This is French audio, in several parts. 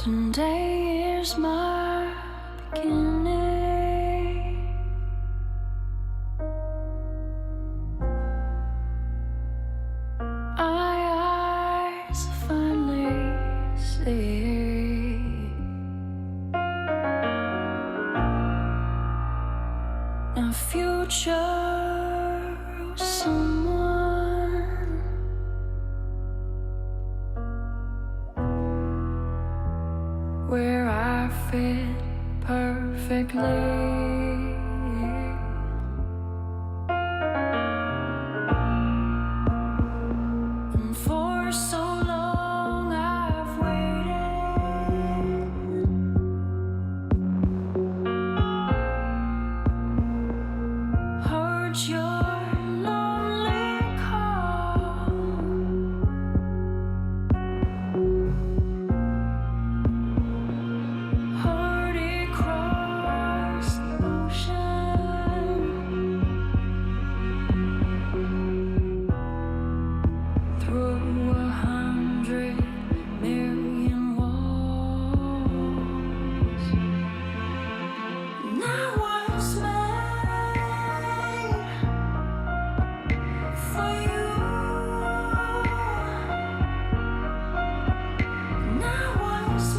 Today is my beginning. My eyes finally see a future with someone where I fit perfectly. And for so long I've waited, heard your lonely call, heard it cross the ocean, through 100,000,000 walls. And I was made for you. And I was made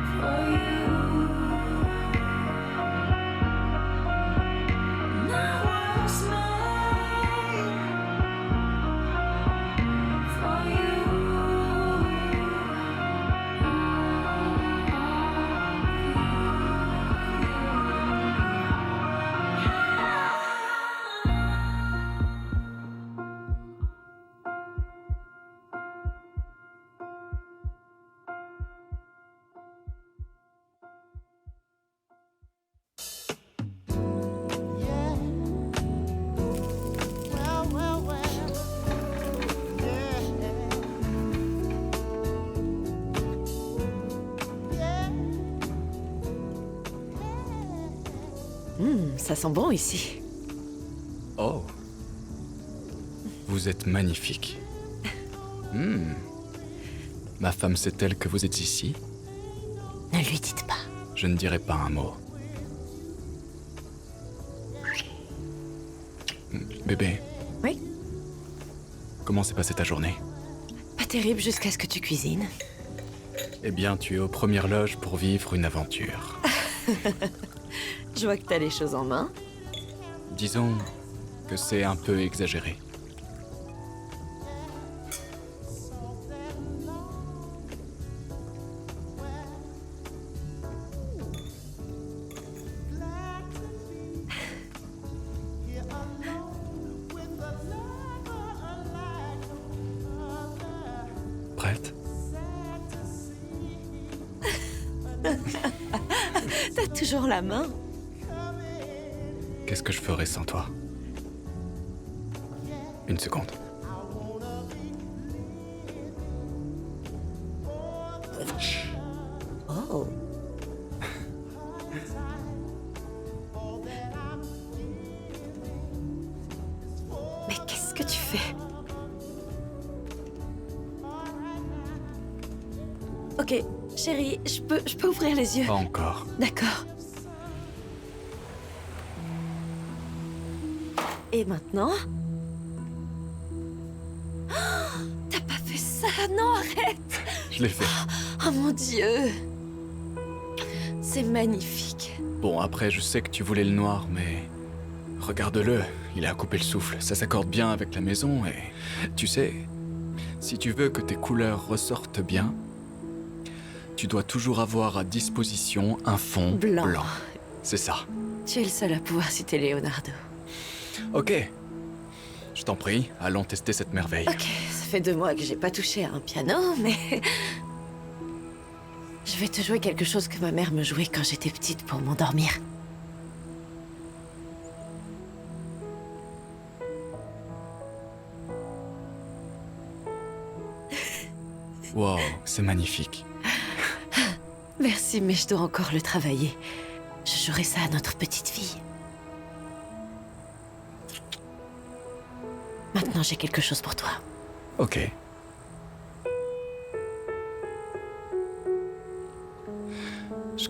for you. And I was made for you. Ça sent bon ici. Oh. Vous êtes magnifique. Ma femme sait-elle que vous êtes ici? Ne lui dites pas. Je ne dirai pas un mot. Bébé, Oui? comment s'est passée ta journée? Pas terrible jusqu'à ce que tu cuisines. Eh bien, tu es aux premières loges pour vivre une aventure. Je vois que t'as les choses en main. Disons que c'est un peu exagéré. Prête? T'as toujours la main. Qu'est-ce que je ferais sans toi? Une seconde. Oh. Mais qu'est-ce que tu fais? Ok, chérie, je peux ouvrir les yeux. Pas encore. D'accord. Et maintenant? Oh, t'as pas fait ça? Non, arrête! Je l'ai fait. Oh mon Dieu! C'est magnifique. Bon, après, je sais que tu voulais le noir, mais... Regarde-le, il a coupé le souffle. Ça s'accorde bien avec la maison et... Tu sais, si tu veux que tes couleurs ressortent bien, tu dois toujours avoir à disposition un fond Blanc. blanc. C'est ça. Tu es le seul à pouvoir citer Leonardo. Ok. Je t'en prie, allons tester cette merveille. Ok, ça fait 2 mois que j'ai pas touché à un piano, mais... Je vais te jouer quelque chose que ma mère me jouait quand j'étais petite pour m'endormir. Wow, c'est magnifique. Merci, mais je dois encore le travailler. Je jouerai ça à notre petite fille. Maintenant, j'ai quelque chose pour toi. Ok.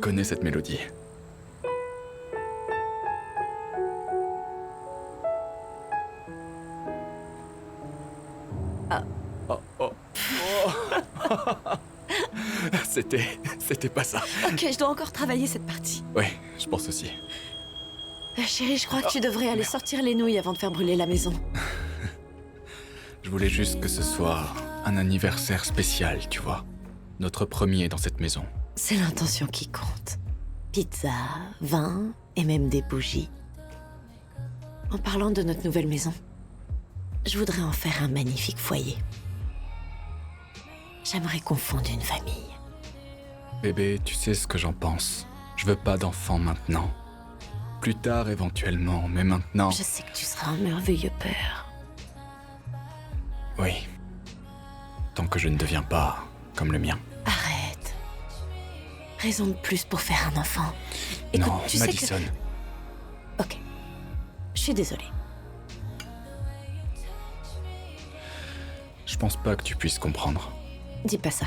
connais cette mélodie. Oh, oh, oh. C'était pas ça. Ok, je dois encore travailler cette partie. Ouais, je pense aussi. Chérie, je crois que tu devrais aller sortir les nouilles avant de faire brûler la maison. Je voulais juste que ce soit un anniversaire spécial, tu vois. Notre premier dans cette maison. C'est l'intention qui compte. Pizza, vin et même des bougies. En parlant de notre nouvelle maison, je voudrais en faire un magnifique foyer. J'aimerais qu'on fonde une famille. Bébé, tu sais ce que j'en pense. Je veux pas d'enfant maintenant. Plus tard éventuellement, mais maintenant... Je sais que tu seras un merveilleux père. Oui. Tant que je ne deviens pas comme le mien. Arrête. Raison de plus pour faire un enfant. Écoute, Non, tu sais Madison. que... Ok. Je suis désolée. Je pense pas que tu puisses comprendre. Dis pas ça.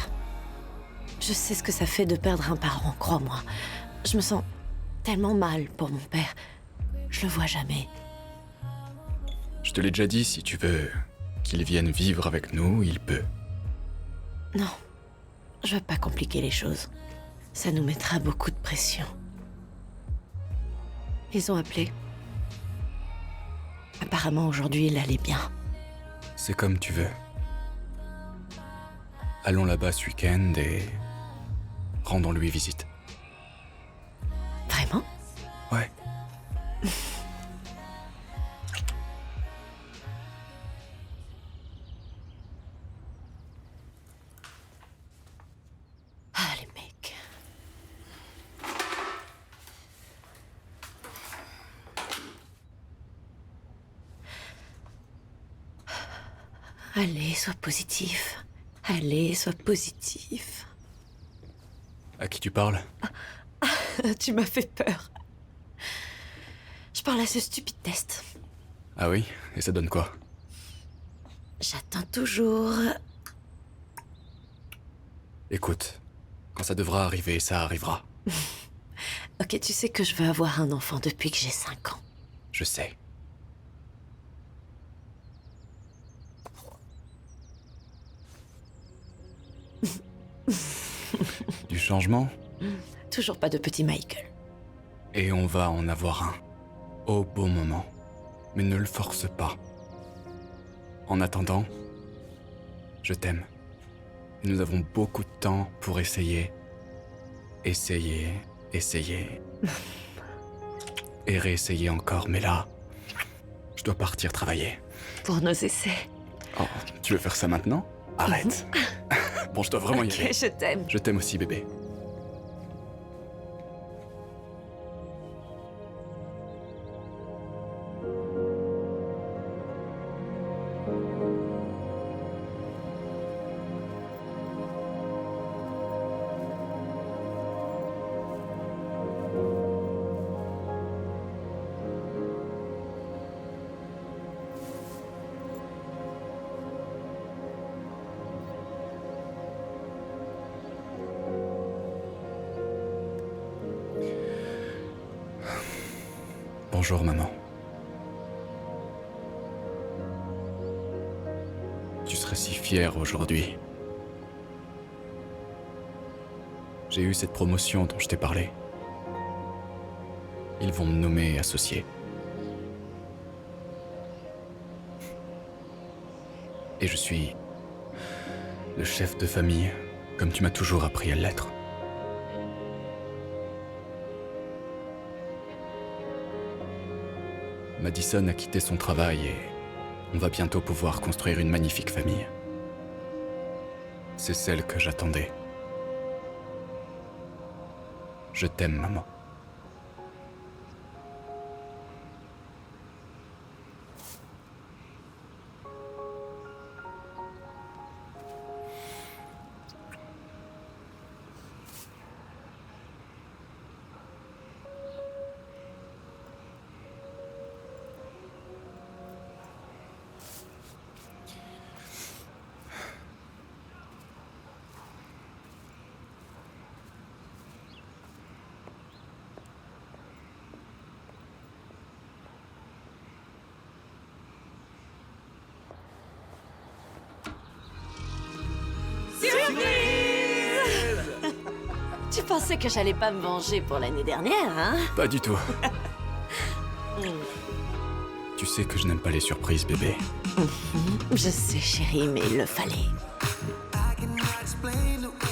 Je sais ce que ça fait de perdre un parent, crois-moi. Je me sens tellement mal pour mon père. Je le vois jamais. Je te l'ai déjà dit, si tu veux qu'il vienne vivre avec nous, il peut. Non, je veux pas compliquer les choses. Ça nous mettra beaucoup de pression. Ils ont appelé. Apparemment, aujourd'hui, il allait bien. C'est comme tu veux. Allons là-bas ce week-end et... rendons-lui visite. Vraiment? Ouais. Ah, les mecs. Allez, sois positif. Allez, sois positif. À qui tu parles? Tu m'as fait peur. Je parle à ce stupide test. Ah oui? Et ça donne quoi? J'attends toujours. Écoute, quand ça devra arriver, ça arrivera. Ok, tu sais que je veux avoir un enfant depuis que j'ai 5 ans. Je sais. Du changement? Toujours pas de petit Michael. Et on va en avoir un. Au bon moment. Mais ne le force pas. En attendant, je t'aime. Et nous avons beaucoup de temps pour essayer. Essayer. Et réessayer encore, mais là, je dois partir travailler. Pour nos essais. Oh, tu veux faire ça maintenant? Arrête. Bon, je dois vraiment y Ok, aller. je t'aime. Je t'aime aussi, bébé. Bonjour, maman. Tu serais si fière aujourd'hui. J'ai eu cette promotion dont je t'ai parlé. Ils vont me nommer associé. Et je suis le chef de famille, comme tu m'as toujours appris à l'être. Madison a quitté son travail et on va bientôt pouvoir construire une magnifique famille. C'est celle que j'attendais. Je t'aime, maman. pensais que j'allais pas me venger pour l'année dernière, hein? Pas du tout. Tu sais que je n'aime pas les surprises, bébé. Je sais, chérie, mais il le fallait.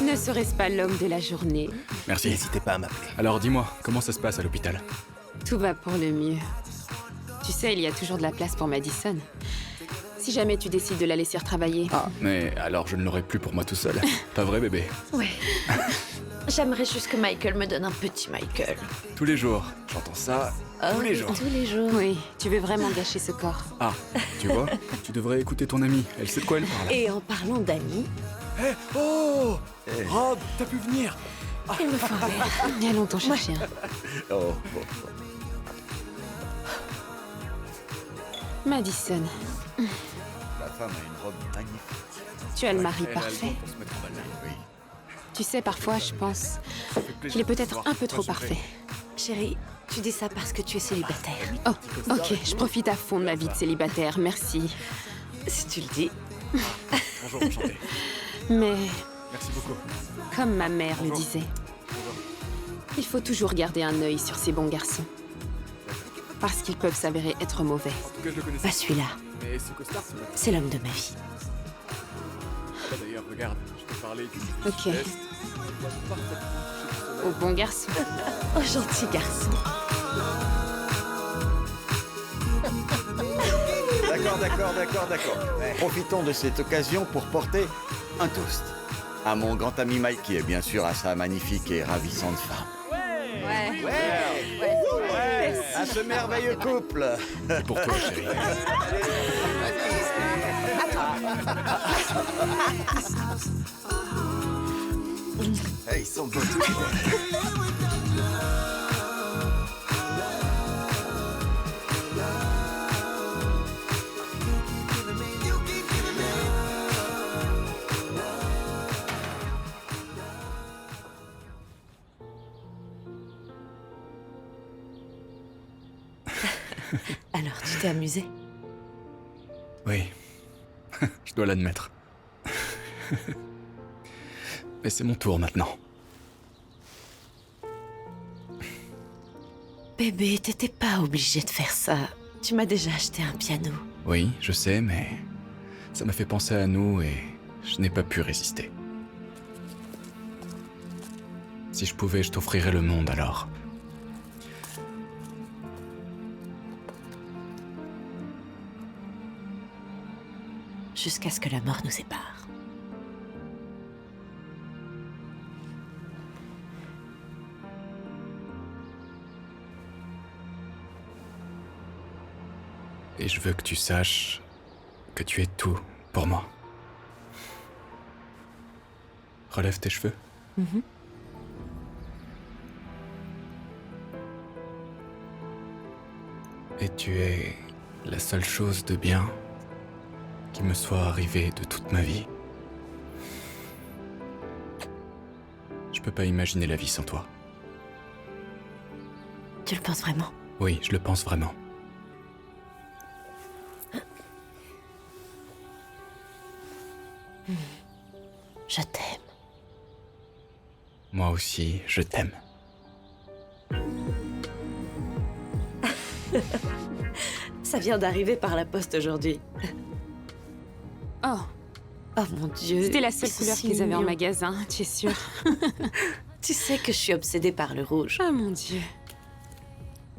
Ne serait-ce pas l'homme de la journée? Merci. N'hésitez pas à m'appeler. Alors dis-moi, comment ça se passe à l'hôpital? Tout va pour le mieux. Tu sais, il y a toujours de la place pour Madison. Si jamais tu décides de la laisser retravailler. Ah, mais alors je ne l'aurai plus pour moi tout seul. Pas vrai, bébé? Ouais. J'aimerais juste que Michael me donne un petit Michael. Tous les jours. J'entends ça tous les jours. Tous les jours. Oui, tu veux vraiment gâcher ce corps. Ah, tu vois? Tu devrais écouter ton amie. Elle sait de quoi elle parle. Et en parlant d'amis, Oh Rob, t'as pu venir? il me faut un verre. Il y a longtemps cherché un. Oh, Madison, la femme a une robe magnifique. tu as le mari Elle a le parfait. temps pour se mettre en balade. Oui. Tu sais, parfois, je pense Ça fait plaisir qu'il est de peut-être te voir. un peu trop Moi, je vais. parfait. Chérie, tu dis ça parce que tu es célibataire. Oh, ok, je profite à fond de ma vie de célibataire, merci. Si tu le dis. Bonjour, enchanté. Mais, Merci beaucoup. comme ma mère le disait, il faut toujours garder un œil sur ces bons garçons. Parce qu'ils peuvent s'avérer être mauvais. En tout cas, je le connaissais. Pas celui-là. Mais ce costard, c'est pas... C'est l'homme de ma vie. Ah, d'ailleurs, regarde, je te parlais d'une... Ok. veste. Au bon garçon. Oh, gentil garçon. D'accord. Profitons de cette occasion pour porter un toast. À mon grand ami Mike, qui est bien sûr à sa magnifique et ravissante femme. À ce merveilleux couple. C'est pour toi, chérie. Hey, ils sont beaux tous les deux. Alors, tu t'es amusé? Oui. Je dois l'admettre. Mais c'est mon tour maintenant. Bébé, t'étais pas obligé de faire ça. Tu m'as déjà acheté un piano. Oui, je sais, mais... ça m'a fait penser à nous et... je n'ai pas pu résister. Si je pouvais, je t'offrirais le monde alors. Jusqu'à ce que la mort nous sépare. Et je veux que tu saches que tu es tout pour moi. Relève tes cheveux. Et tu es la seule chose de bien qui me soit arrivée de toute ma vie. Je peux pas imaginer la vie sans toi. Tu le penses vraiment? Oui, je le pense vraiment. Je t'aime. Moi aussi, je t'aime. Ça vient d'arriver par la poste aujourd'hui. Oh, Oh mon Dieu. c'était la seule ils sont couleur si qu'ils avaient en mignons. magasin, tu es sûre? Tu sais que je suis obsédée par le rouge. Oh mon Dieu.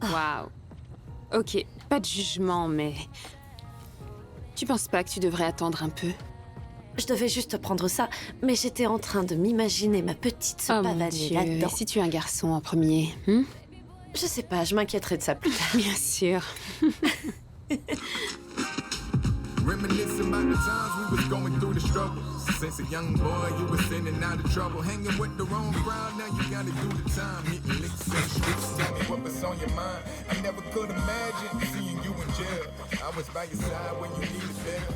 Waouh. Ok, pas de jugement, mais... Tu penses pas que tu devrais attendre un peu? Je devais juste prendre ça, mais j'étais en train de m'imaginer ma petite se Oh mon pavaner Dieu, là-dedans. et si tu es un garçon en premier, hein? Je sais pas, je m'inquiéterai de ça plus tard. Bien sûr. Reminiscing about the times we was going through the struggle. Since a young boy, you was in and out of trouble. Hanging with the wrong crowd, now you gotta do the time. Hitting licks in the streets, tell me what was on your mind. I never could imagine seeing you in jail. I was by your side when you needed better.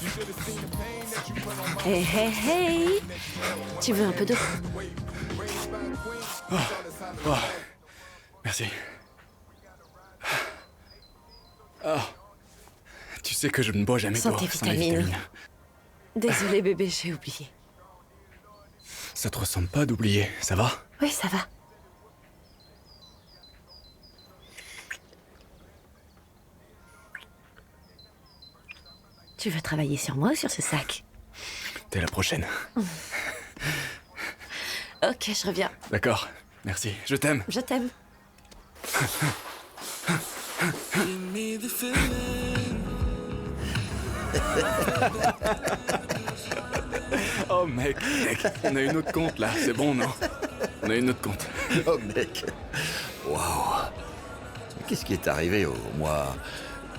You should have seen the pain that you put on my Hey, hey, hey. Tu veux un peu d'eau? Oh, merci. Ah. Tu sais que je ne bois jamais d'eau Santé, sans les vitamines. vitamines. Désolée bébé, j'ai oublié. Ça te ressemble pas d'oublier, ça va? Oui, ça va. Tu veux travailler sur moi ou sur ce sac? T'es la prochaine. Ok, je reviens. D'accord, merci. Je t'aime. Je t'aime. Oh mec, on a une autre compte là, c'est bon non? On a une autre compte. Oh mec. Waouh. Qu'est-ce qui est arrivé? Moi,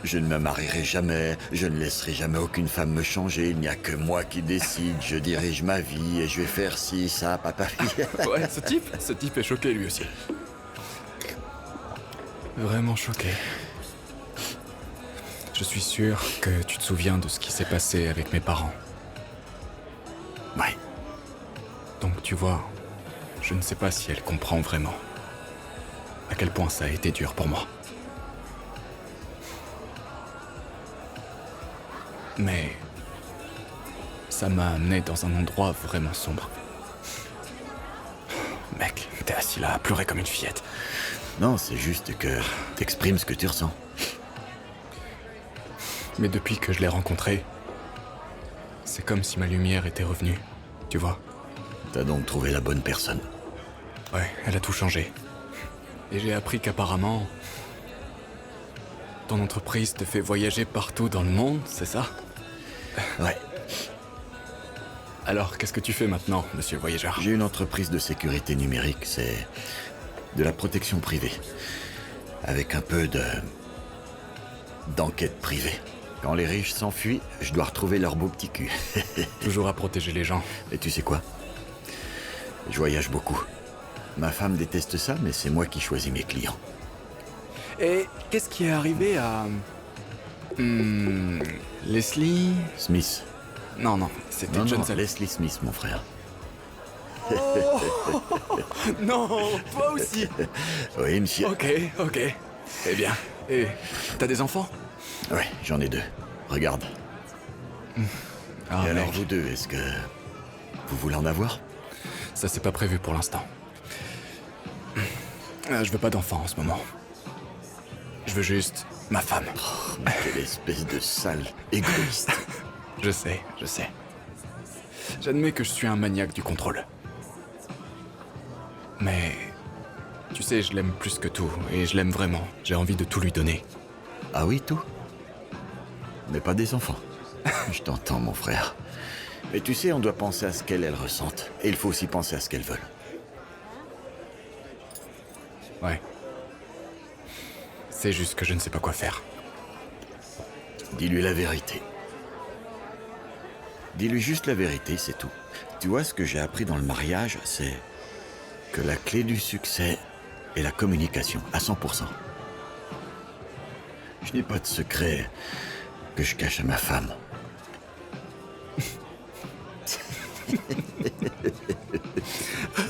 je ne me marierai jamais, je ne laisserai jamais aucune femme me changer, il n'y a que moi qui décide, je dirige ma vie et je vais faire ci, ça, papa. Ouais, ce type est choqué lui aussi. Vraiment choqué. Je suis sûr que tu te souviens de ce qui s'est passé avec mes parents. Ouais. Donc tu vois, je ne sais pas si elle comprend vraiment à quel point ça a été dur pour moi. Mais ça m'a amené dans un endroit vraiment sombre. Mec, t'es assis là à pleurer comme une fillette. Non, c'est juste que t'exprimes ce que tu ressens. Mais depuis que je l'ai rencontrée, c'est comme si ma lumière était revenue, tu vois. T'as donc trouvé la bonne personne. Ouais, elle a tout changé. Et j'ai appris qu'apparemment, ton entreprise te fait voyager partout dans le monde, c'est ça? Ouais. Alors, qu'est-ce que tu fais maintenant, monsieur le voyageur? J'ai une entreprise de sécurité numérique, c'est de la protection privée. Avec un peu d'enquête privée. Quand les riches s'enfuient, je dois retrouver leur beau petit cul. Toujours à protéger les gens. Et tu sais quoi? Je voyage beaucoup. Ma femme déteste ça, mais c'est moi qui choisis mes clients. Et qu'est-ce qui est arrivé à... Leslie... Smith. Non, c'était Non, Johnson. Leslie Smith, mon frère. Non, toi aussi. Oui, monsieur. Ok. Eh bien, et t'as des enfants? Ouais, j'en ai 2. Regarde. Ah, Et alors, mec, vous deux, est-ce que vous voulez en avoir? ça c'est pas prévu pour l'instant. Je veux pas d'enfants en ce moment. Je veux juste ma femme. Quelle espèce de sale égoïste. Je sais. J'admets que je suis un maniaque du contrôle. Mais... Tu sais, je l'aime plus que tout, et je l'aime vraiment. J'ai envie de tout lui donner. Ah oui, tout? Mais pas des enfants. Je t'entends, mon frère. Mais tu sais, on doit penser à ce qu'elles ressentent. Et il faut aussi penser à ce qu'elles veulent. Ouais. C'est juste que je ne sais pas quoi faire. Dis-lui la vérité. Dis-lui juste la vérité, c'est tout. Tu vois, ce que j'ai appris dans le mariage, c'est que la clé du succès est la communication, à 100%. Je n'ai pas de secret que je cache à ma femme.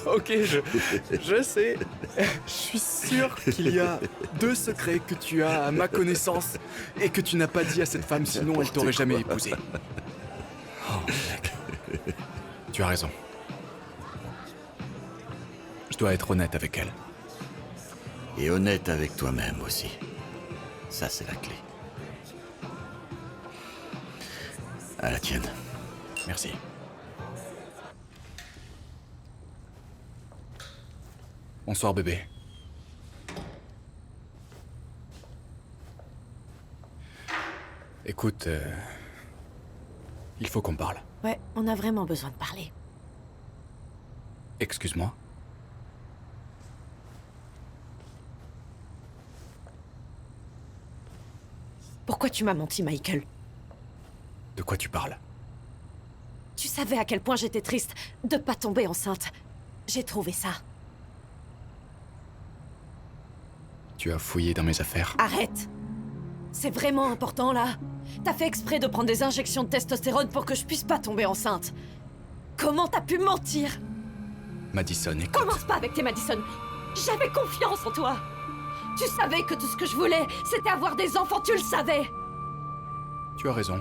Ok, je sais. Je suis sûr qu'il y a 2 secrets que tu as à ma connaissance et que tu n'as pas dit à cette femme, sinon elle t'aurait jamais épousé. Oh, mec. Tu as raison. Je dois être honnête avec elle. Et honnête avec toi-même aussi. Ça, c'est la clé. À la tienne. Merci. Bonsoir bébé. Écoute, il faut qu'on parle. Ouais, on a vraiment besoin de parler. Excuse-moi. Pourquoi tu m'as menti, Michael? De quoi tu parles? Tu savais à quel point j'étais triste de pas tomber enceinte. J'ai trouvé ça. Tu as fouillé dans mes affaires. Arrête! C'est vraiment important, là? T'as fait exprès de prendre des injections de testostérone pour que je puisse pas tomber enceinte. Comment t'as pu mentir? Madison, écoute. Commence pas avec tes Madison. J'avais confiance en toi. Tu savais que tout ce que je voulais, c'était avoir des enfants, tu le savais. Tu as raison.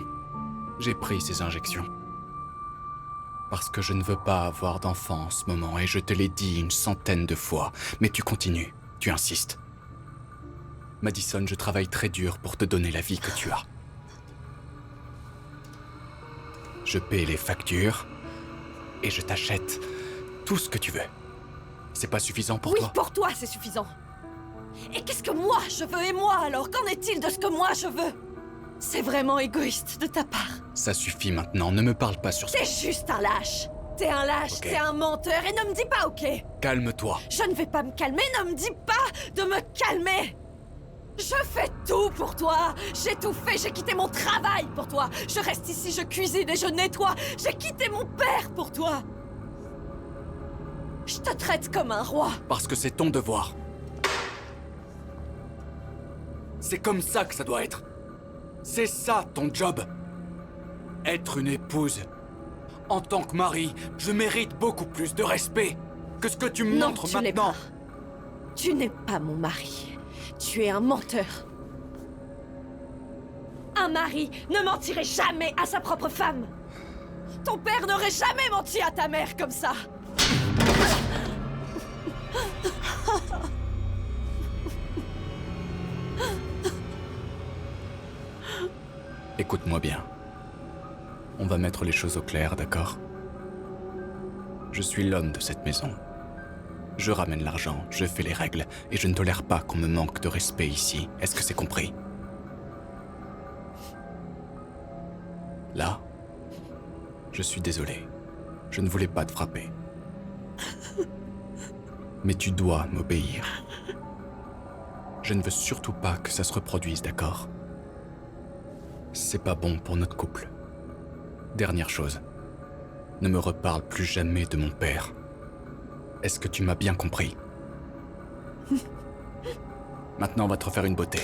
J'ai pris ces injections. Parce que je ne veux pas avoir d'enfant en ce moment, et je te l'ai dit une centaine de fois. Mais tu continues, tu insistes. Madison, je travaille très dur pour te donner la vie que tu as. Je paie les factures, et je t'achète tout ce que tu veux. C'est pas suffisant pour Oui, toi? pour toi, c'est suffisant. Et qu'est-ce que moi, je veux et moi, alors? Qu'en est-il de ce que moi, je veux? C'est vraiment égoïste de ta part. Ça suffit maintenant, ne me parle pas sur ça. T'es juste un lâche. T'es un lâche, Ok. t'es un menteur, et ne me dis pas ok. Calme-toi. Je ne vais pas me calmer, ne me dis pas de me calmer. Je fais tout pour toi. J'ai tout fait, j'ai quitté mon travail pour toi. Je reste ici, je cuisine et je nettoie. J'ai quitté mon père pour toi. Je te traite comme un roi. Parce que c'est ton devoir. C'est comme ça que ça doit être. C'est ça ton job. Être une épouse. En tant que mari, je mérite beaucoup plus de respect que ce que tu me Non, montres tu l'es maintenant. pas. Tu n'es pas mon mari. Tu es un menteur. Un mari ne mentirait jamais à sa propre femme. Ton père n'aurait jamais menti à ta mère comme ça. Écoute-moi bien. On va mettre les choses au clair, d'accord? Je suis l'homme de cette maison. Je ramène l'argent, je fais les règles, et je ne tolère pas qu'on me manque de respect ici. Est-ce que c'est compris? Là, je suis désolé. Je ne voulais pas te frapper. Mais tu dois m'obéir. Je ne veux surtout pas que ça se reproduise, d'accord? C'est pas bon pour notre couple. Dernière chose. Ne me reparle plus jamais de mon père. Est-ce que tu m'as bien compris? Maintenant, on va te refaire une beauté.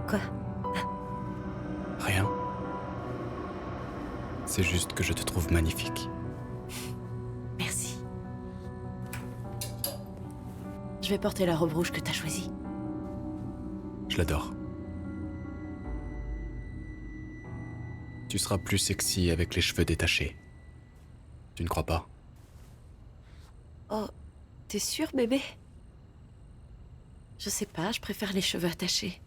Quoi? Rien. C'est juste que je te trouve magnifique. Merci. Je vais porter la robe rouge que t'as choisie. Je l'adore. Tu seras plus sexy avec les cheveux détachés. Tu ne crois pas? Oh, t'es sûr, bébé? Je sais pas, je préfère les cheveux attachés.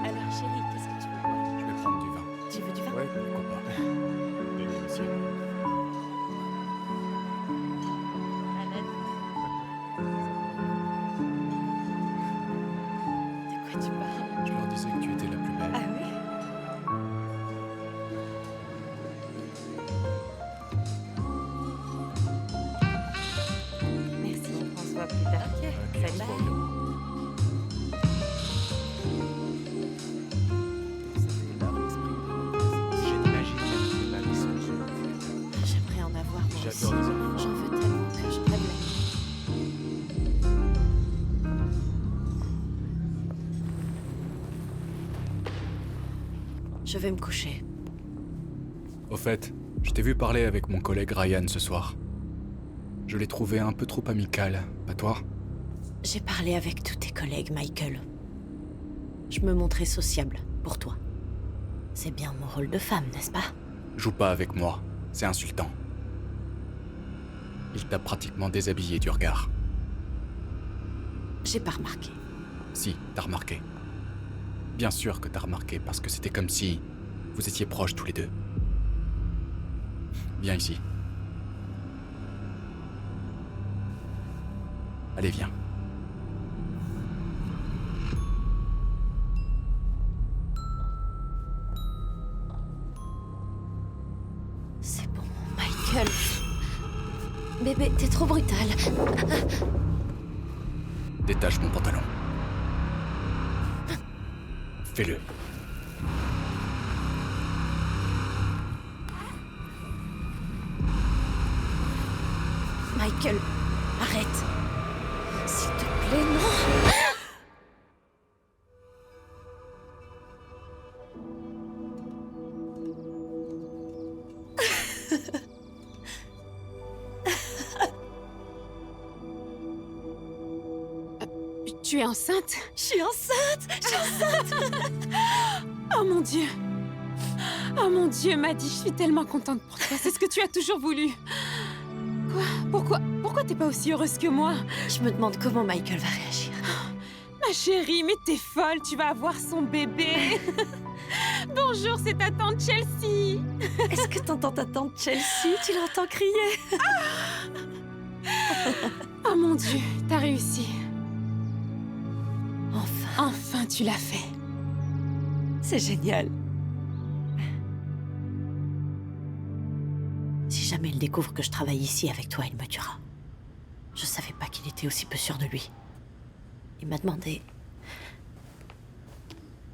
Alors chérie, qu'est-ce que tu veux boire? Je vais prendre du vin. Tu veux du vin? Ouais, pourquoi pas. Donnez, monsieur. De quoi tu parles? Je leur disais que tu étais la plus belle. Ah oui? Merci. On se voit plus tard. Ok. Ok, on se voit bientôt. J'aimerais en avoir moi J'adore aussi. les enfants. J'en veux tellement que je rêve la nuit. Je vais me coucher. Au fait, je t'ai vu parler avec mon collègue Ryan ce soir. Je l'ai trouvé un peu trop amical, pas toi? J'ai parlé avec tous tes collègues, Michael. Je me montrais sociable pour toi. C'est bien mon rôle de femme, n'est-ce pas? Joue pas avec moi, c'est insultant. Il t'a pratiquement déshabillé du regard. J'ai pas remarqué. Si, t'as remarqué. Bien sûr que t'as remarqué, parce que c'était comme si vous étiez proches tous les deux. Viens ici. Allez, viens. C'est bon, Michael. Bébé, t'es trop brutal. Détache mon pantalon. Fais-le. Michael, arrête. S'il te plaît, non. Tu es enceinte? Je suis enceinte. Oh mon Dieu! Oh mon Dieu, Maddie, je suis tellement contente pour toi. C'est ce que tu as toujours voulu. Quoi? Pourquoi t'es pas aussi heureuse que moi? Je me demande comment Michael va réagir. Ma chérie, mais t'es folle, tu vas avoir son bébé. Bonjour, c'est ta tante Chelsea. Est-ce que t'entends ta tante Chelsea? Tu l'entends crier? Oh mon Dieu, t'as réussi. Enfin, Enfin, tu l'as fait. c'est génial. Si jamais il découvre que je travaille ici avec toi, il me tuera. Je savais pas qu'il était aussi peu sûr de lui. Il m'a demandé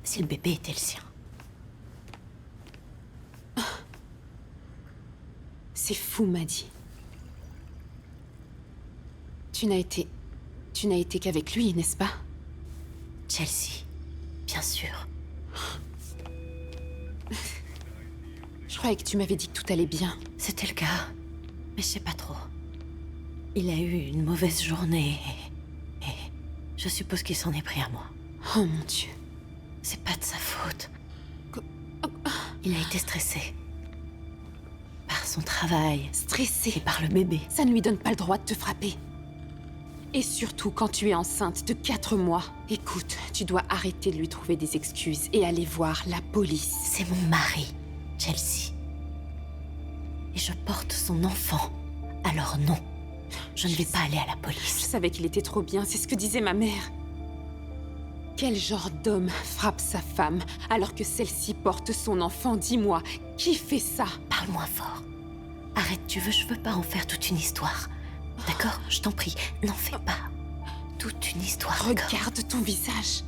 si le bébé était le sien. C'est fou, Maddie. Tu n'as été qu'avec lui, n'est-ce pas? Chelsea, bien sûr. Je croyais que tu m'avais dit que tout allait bien. C'était le cas, mais je sais pas trop. Il a eu une mauvaise journée et je suppose qu'il s'en est pris à moi. Oh mon Dieu. C'est pas de sa faute. Il a été stressé. Par son travail Stressé. et par le bébé. Ça ne lui donne pas le droit de te frapper. Et surtout quand tu es enceinte de 4 mois. Écoute, tu dois arrêter de lui trouver des excuses et aller voir la police. C'est mon mari, Chelsea. Et je porte son enfant. Alors non, je ne vais pas aller à la Je police. savais qu'il était trop bien, c'est ce que disait ma mère. Quel genre d'homme frappe sa femme alors que celle-ci porte son enfant? Dis-moi, qui fait ça? Parle moins fort. Arrête, je veux pas en faire toute une histoire. D'accord? Je t'en prie, n'en fais pas. Toute une histoire, d'accord? Regarde ton visage.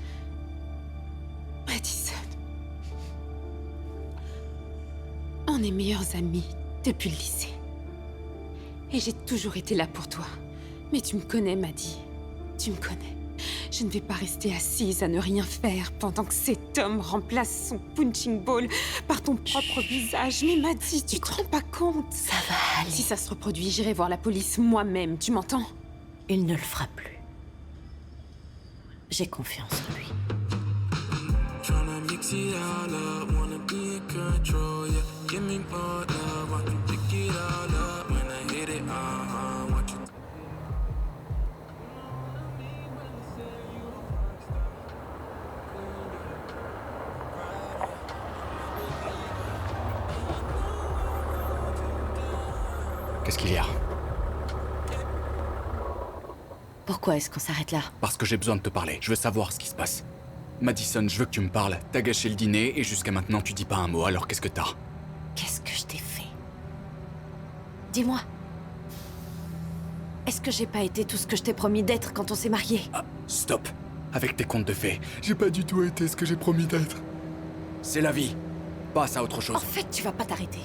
Madison. On est meilleurs amis depuis le lycée. Et j'ai toujours été là pour toi. Mais tu me connais, Maddie. Tu me connais. Je ne vais pas rester assise à ne rien faire pendant que cet homme remplace son punching ball par ton propre visage. Mais Maddie, tu te rends pas compte? Ça va aller. Si ça se reproduit, j'irai voir la police moi-même. Tu m'entends? Il ne le fera plus. J'ai confiance en lui. Tryna mix it all up, wanna be in control, yeah. Give me more love, watch you pick it all up. When I hit it, watch you. Qu'est-ce qu'il y a? Pourquoi est-ce qu'on s'arrête là? Parce que j'ai besoin de te parler. Je veux savoir ce qui se passe. Madison, je veux que tu me parles. T'as gâché le dîner et jusqu'à maintenant tu dis pas un mot, alors qu'est-ce que t'as? Qu'est-ce que je t'ai fait? Dis-moi. Est-ce que j'ai pas été tout ce que je t'ai promis d'être quand on s'est mariés? Ah, stop! Avec tes contes de fées. J'ai pas du tout été ce que j'ai promis d'être. C'est la vie. Passe à autre chose. En fait, tu vas pas t'arrêter.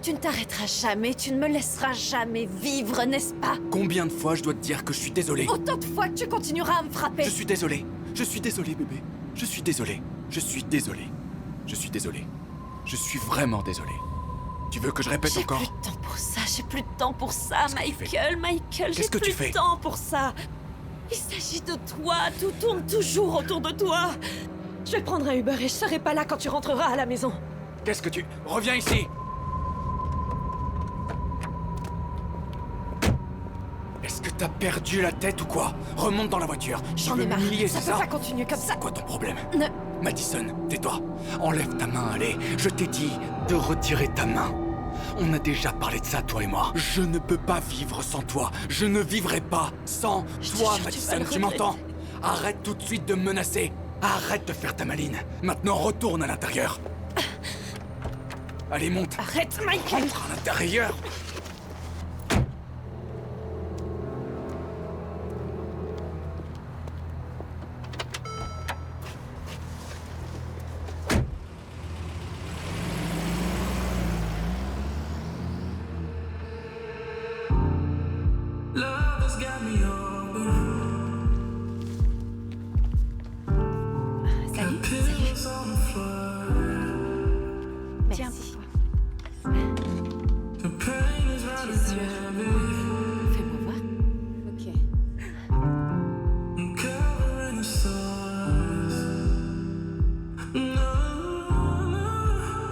Tu ne t'arrêteras jamais, tu ne me laisseras jamais vivre, n'est-ce pas? Combien de fois je dois te dire que je suis désolé? Autant de fois que tu continueras à me frapper. Je suis désolé. Je suis désolé, bébé. Je suis désolé. Je suis désolé. Je suis désolé. Je suis vraiment désolé. Tu veux que je répète J'ai encore? plus de temps pour ça, j'ai plus de temps pour ça, Qu'est-ce que tu Michael, j'ai Qu'est-ce que plus tu fais de temps pour ça. Il s'agit de toi, tout tourne toujours autour de toi. Je vais prendre un Uber et je serai pas là quand tu rentreras à la maison. Qu'est-ce que tu... Reviens ici! Est-ce que t'as perdu la tête ou quoi? Remonte dans la voiture. Tu J'en veux ai marre, m'humilier, ça c'est peut ça? pas continuer comme ça. C'est quoi ton problème? Ne... Madison, tais-toi. Enlève ta main, allez. Je t'ai dit de retirer ta main. On a déjà parlé de ça, toi et moi. Je ne peux pas vivre sans toi. Je ne vivrai pas sans toi, Madison, tu m'entends? Arrête tout de suite de me menacer. Arrête de faire ta maline. Maintenant, retourne à l'intérieur. Allez, monte. Arrête, Michael! Rentre à l'intérieur. Love has got me open. Salut. Pillows on the floor. Merci. The pain is running heavy. Fais-moi voir. Ok. I'm covering the scars. No, no,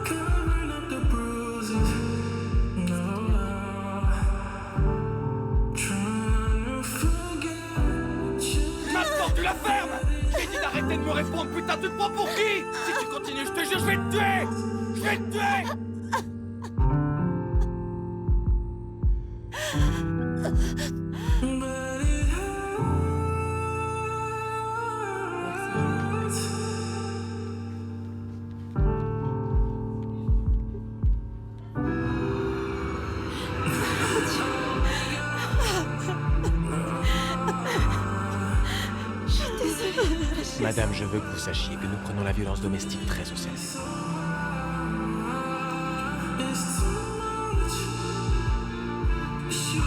covering up the bruises. No, trying to forget you. Maintenant, tu la fermes. J'ai dit d'arrêter de me répondre, putain, tu te prends pour qui? Si tu continues, je te jure, je vais te tuer. Je vais te tuer. But it hurts. Madame, je veux que vous sachiez que nous prenons la violence domestique très au sérieux. It's too much. You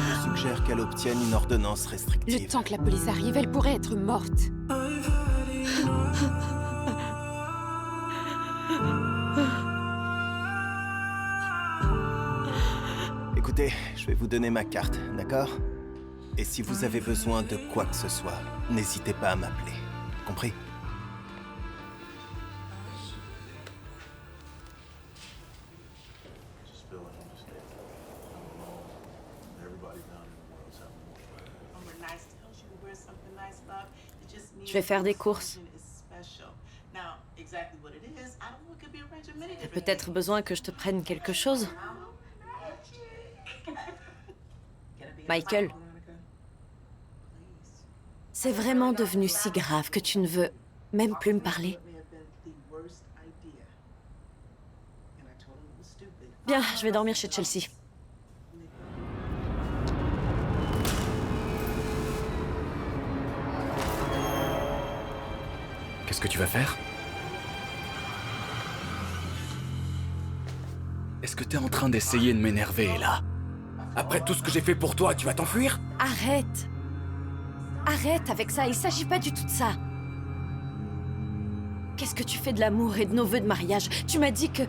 Je suggère qu'elle obtienne une ordonnance restrictive. Le temps que la police arrive, elle pourrait être morte. I've had Écoutez, je vais vous donner ma carte, d'accord? Et si vous avez besoin de quoi que ce soit, n'hésitez pas à m'appeler. Compris? Je vais faire des courses. T'as peut-être besoin que je te prenne quelque chose? Michael, c'est vraiment devenu si grave que tu ne veux même plus me parler? Bien, je vais dormir chez Chelsea. Qu'est-ce que tu vas faire? Est-ce que t'es en train d'essayer de m'énerver, là? Après tout ce que j'ai fait pour toi, tu vas t'enfuir? Arrête! Arrête avec ça, il s'agit pas du tout de ça. Qu'est-ce que tu fais de l'amour et de nos vœux de mariage? Tu m'as dit que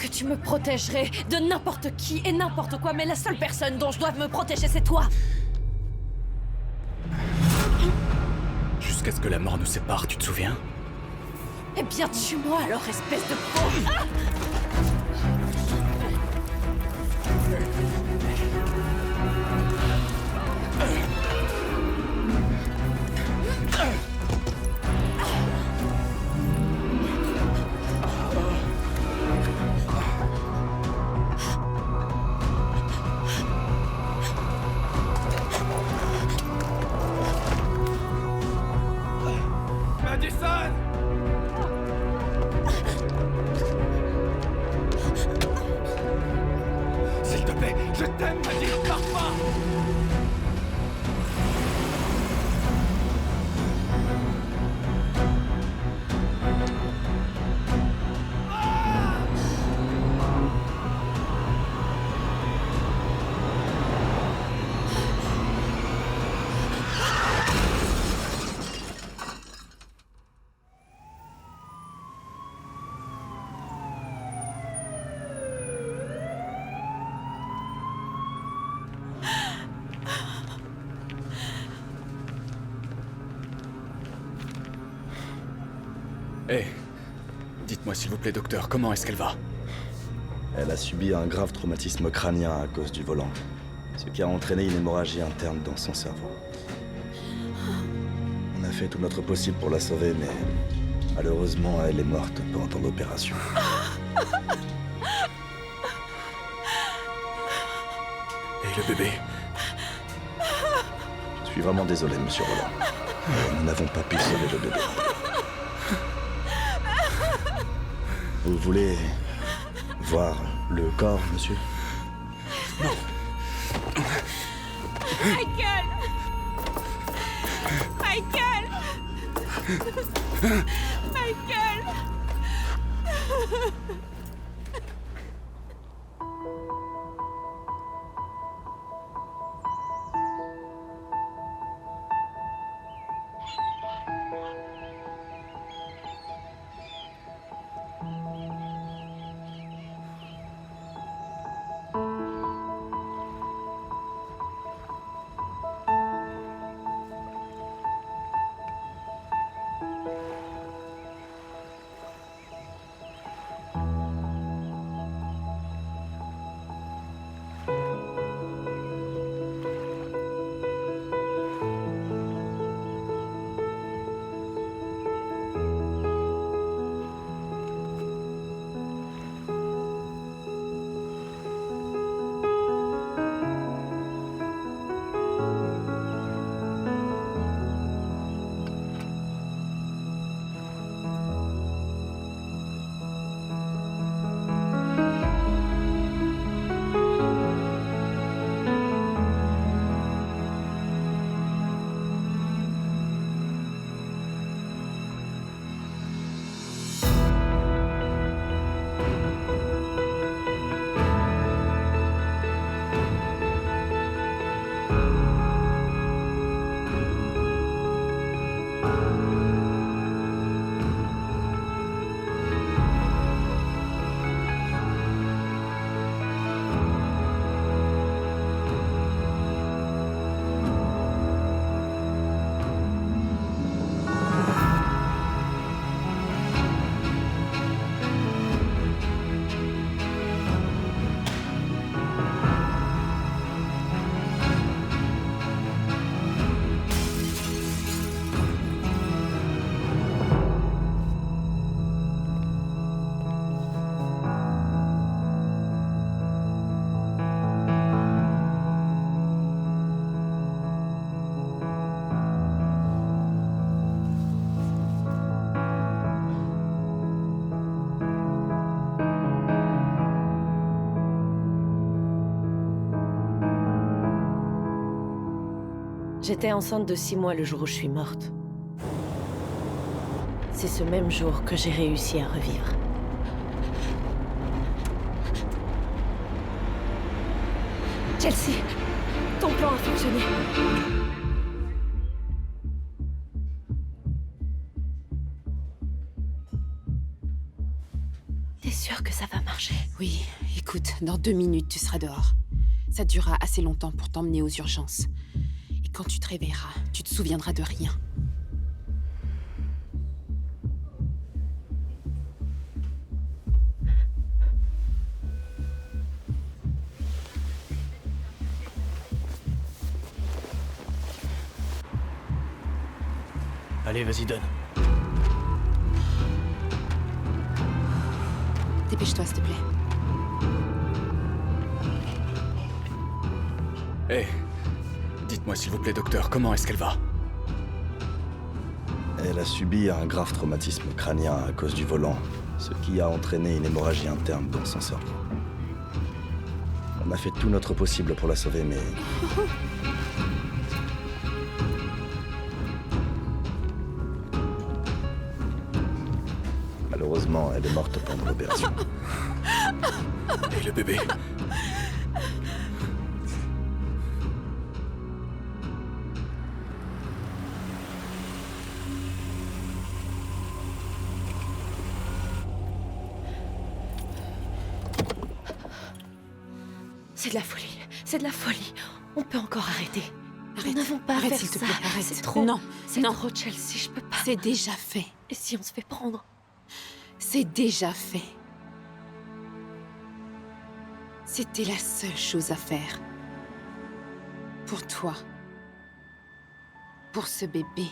tu me protégerais de n'importe qui et n'importe quoi, mais la seule personne dont je dois me protéger, c'est toi! Jusqu'à ce que la mort nous sépare, tu te souviens? Eh bien, tue-moi alors, espèce de pauvre! Ah! Madison! S'il te plaît, je t'aime, Madison, pars pas! Hé, dites-moi s'il vous plaît, docteur, comment est-ce qu'elle va? Elle a subi un grave traumatisme crânien à cause du volant, ce qui a entraîné une hémorragie interne dans son cerveau. On a fait tout notre possible pour la sauver, mais malheureusement, elle est morte pendant l'opération. Et le bébé? Je suis vraiment désolé, monsieur Roland. Nous n'avons pas pu sauver le bébé. Vous voulez voir le corps, monsieur? Michael! Michael! Michael! J'étais enceinte de 6 mois le jour où je suis morte. C'est ce même jour que j'ai réussi à revivre. Chelsea, ton plan a fonctionné. T'es sûre que ça va marcher? Oui, écoute, dans 2 minutes, tu seras dehors. Ça durera assez longtemps pour t'emmener aux urgences. Et quand tu te réveilleras, tu te souviendras de rien. Allez, vas-y, donne. Dépêche-toi, s'il te plaît. Hé, dites-moi s'il vous plaît, docteur, comment est-ce qu'elle va? Elle a subi un grave traumatisme crânien à cause du volant, ce qui a entraîné une hémorragie interne dans son cerveau. On a fait tout notre possible pour la sauver, mais... Malheureusement, elle est morte pendant l'opération. Et le bébé? C'est de la folie. C'est de la folie. On peut encore arrêter. Arrête. Nous n'avons pas à Arrête, faire s'il te ça. plaît, arrête. C'est trop. Non, C'est non. trop, Chelsea. Je peux pas. C'est déjà fait. Et si on se fait prendre? C'est déjà fait. C'était la seule chose à faire. Pour toi. Pour ce bébé.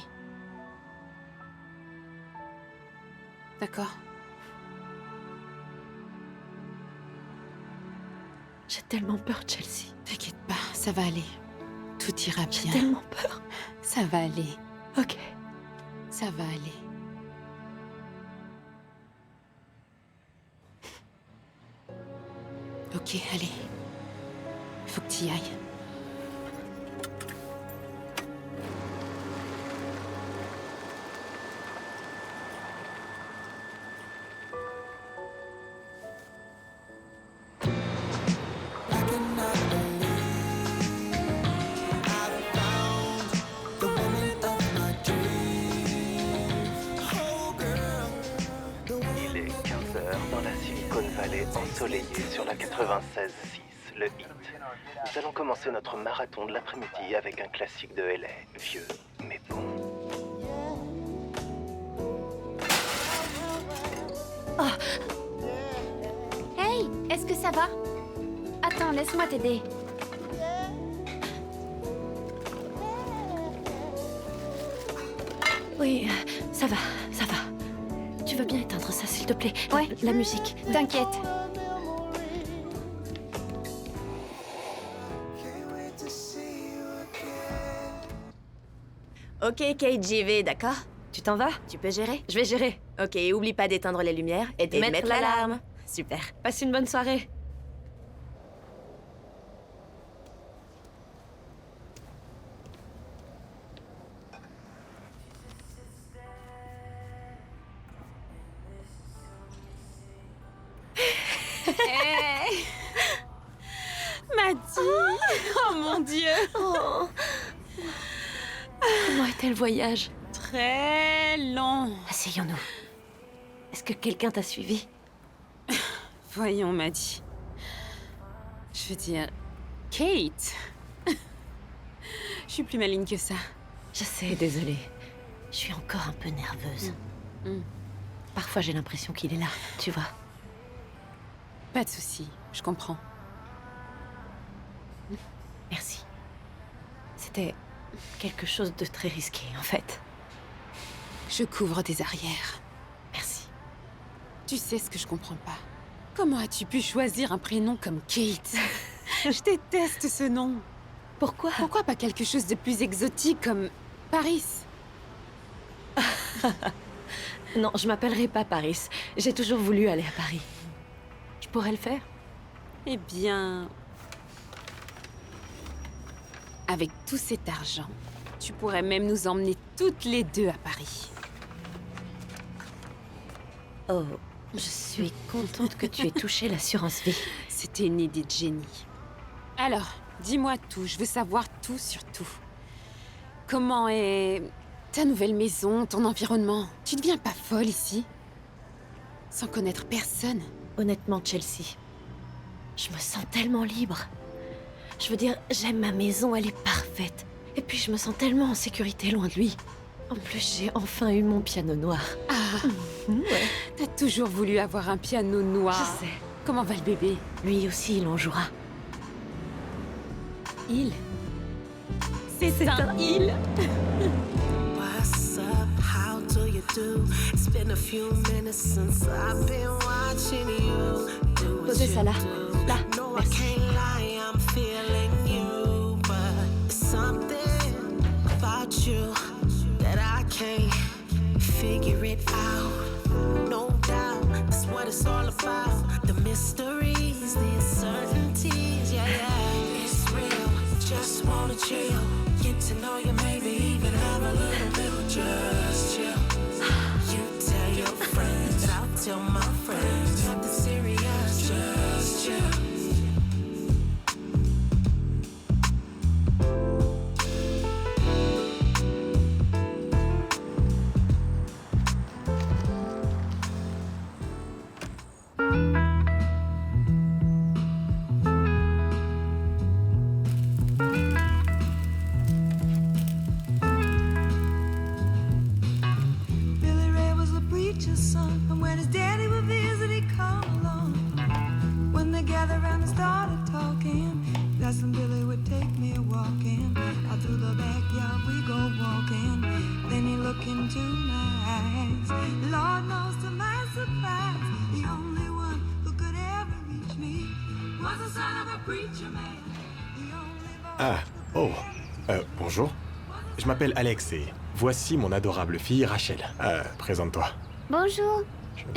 D'accord? J'ai tellement peur, Chelsea. T'inquiète pas, ça va aller. Tout ira J'ai bien. tellement peur. Ça va aller. Ok. Ça va aller. Ok, allez. Faut que t'y ailles. Il est 15h dans la Silicon Valley ensoleillée sur la 96.6, le hit. Nous allons commencer notre marathon de l'après-midi avec un classique de LA, vieux mais bon. Hey, est-ce que ça va? Attends, laisse-moi t'aider. Oui, ça va, ça va. Tu veux bien éteindre ça, s'il te plaît? Ouais. La musique. T'inquiète. Ok, Kate, j'y vais, d'accord? Tu t'en vas? Tu peux gérer? Je vais gérer. Ok, oublie pas d'éteindre les lumières et de mettre l'alarme. Super. Passe une bonne soirée. Hey Maddy! Oh mon Dieu! Oh. Comment était le voyage? Très long. Asseyons-nous. Est-ce que quelqu'un t'a suivi? Voyons, Maddy. Je veux dire... Kate! Je suis plus maligne que ça. Je sais, désolée. Je suis encore un peu nerveuse. Parfois, j'ai l'impression qu'il est là, tu vois. Pas de souci, je comprends. Merci. C'était quelque chose de très risqué, en fait. Je couvre tes arrières. Merci. Tu sais ce que je comprends pas. Comment as-tu pu choisir un prénom comme Kate? Je déteste ce nom. Pourquoi? Pourquoi pas quelque chose de plus exotique comme Paris? Non, je m'appellerai pas Paris. J'ai toujours voulu aller à Paris. Tu pourrais le faire? Eh bien... Avec tout cet argent, tu pourrais même nous emmener toutes les deux à Paris. Oh, je suis contente que tu aies touché l'assurance vie. C'était une idée de génie. Alors, dis-moi tout, je veux savoir tout sur tout. Comment est ta nouvelle maison, ton environnement? Tu deviens pas folle ici? Sans connaître personne? Honnêtement, Chelsea, je me sens tellement libre. Je veux dire, j'aime ma maison, elle est parfaite. Et puis je me sens tellement en sécurité loin de lui. En plus, j'ai enfin eu mon piano noir. Ah, Ouais. t'as toujours voulu avoir un piano noir. Je sais. Comment va le bébé? Lui aussi, il en jouera. Il? C'est un il? What's up? How do you do? It's been a few minutes since I've been watching you do what Posez you ça là. do. Là, No, I merci. can't lie, I'm feeling you, but there's something about you that I can't figure it out. No doubt, that's what it's all about. The mysteries, the uncertainties, yeah, yeah. It's real, just wanna chill. Get to know you, maybe even have a little bit, just chill. You tell your friends, I'll tell my friends. Nothing serious, just chill. Billy Ray was a preacher's son, and when his daddy would be Ah, oh, bonjour. Je m'appelle Alex et voici mon adorable fille Rachel. Présente-toi. Bonjour.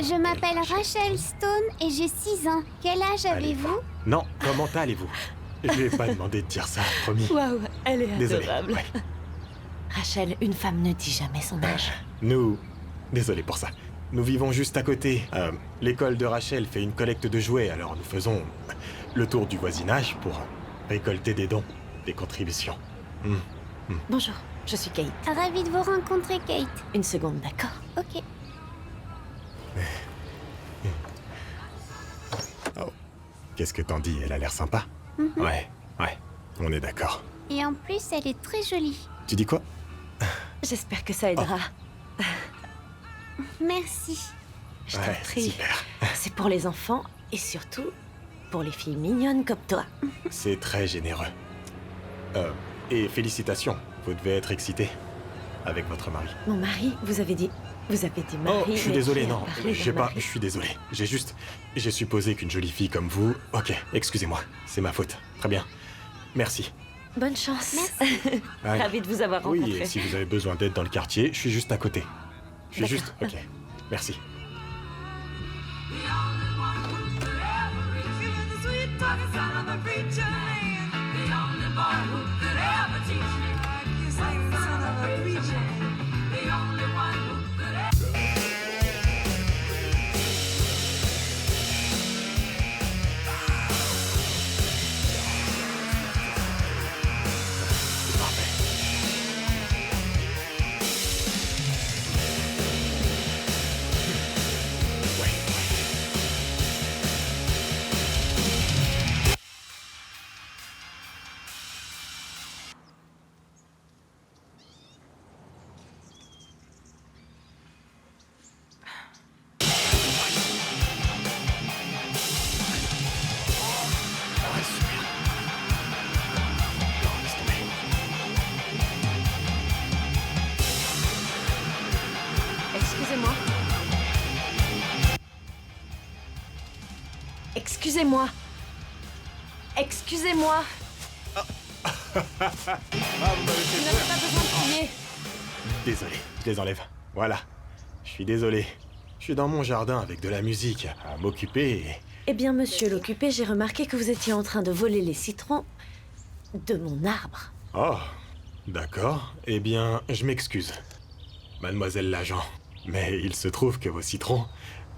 Je m'appelle Rachel Stone et j'ai 6 ans. Quel âge avez-vous? Non, comment allez-vous? Je vais pas demander de dire ça, promis. Waouh, elle est Désolé, adorable. ouais. Rachel, une femme ne dit jamais son âge. Nous... Désolé pour ça. Nous vivons juste à côté. L'école de Rachel fait une collecte de jouets, alors nous faisons le tour du voisinage pour récolter des dons, des contributions. Bonjour, je suis Kate. Ravie de vous rencontrer, Kate. Une seconde, d'accord? Ok. Oh. Qu'est-ce que t'en dis? Elle a l'air sympa. Ouais, on est d'accord. Et en plus, elle est très jolie. Tu dis quoi? J'espère que ça aidera. Merci. Je t'en prie. Super. C'est pour les enfants et surtout pour les filles mignonnes comme toi. C'est très généreux. Et félicitations, vous devez être excité avec votre mari. Mon mari, vous avez dit mari. Oh, je suis mais désolé, qui a non, parlé j'ai d'un pas, mari? je suis désolé. J'ai supposé qu'une jolie fille comme vous... Ok, excusez-moi, c'est ma faute. Très bien. Merci. Bonne chance. Merci. Ouais. Ravie de vous avoir rencontré. Oui, et si vous avez besoin d'aide dans le quartier, je suis juste à côté. Je suis juste... D'accord. Ok, merci. Excusez-moi. Excusez-moi. Excusez-moi. Vous n'avez pas besoin de crier. Désolé, je les enlève. Voilà. Je suis désolé. Je suis dans mon jardin avec de la musique à m'occuper et... Eh bien, monsieur l'occupé, j'ai remarqué que vous étiez en train de voler les citrons de mon arbre. Oh, d'accord. Eh bien, je m'excuse, mademoiselle l'agent. Mais il se trouve que vos citrons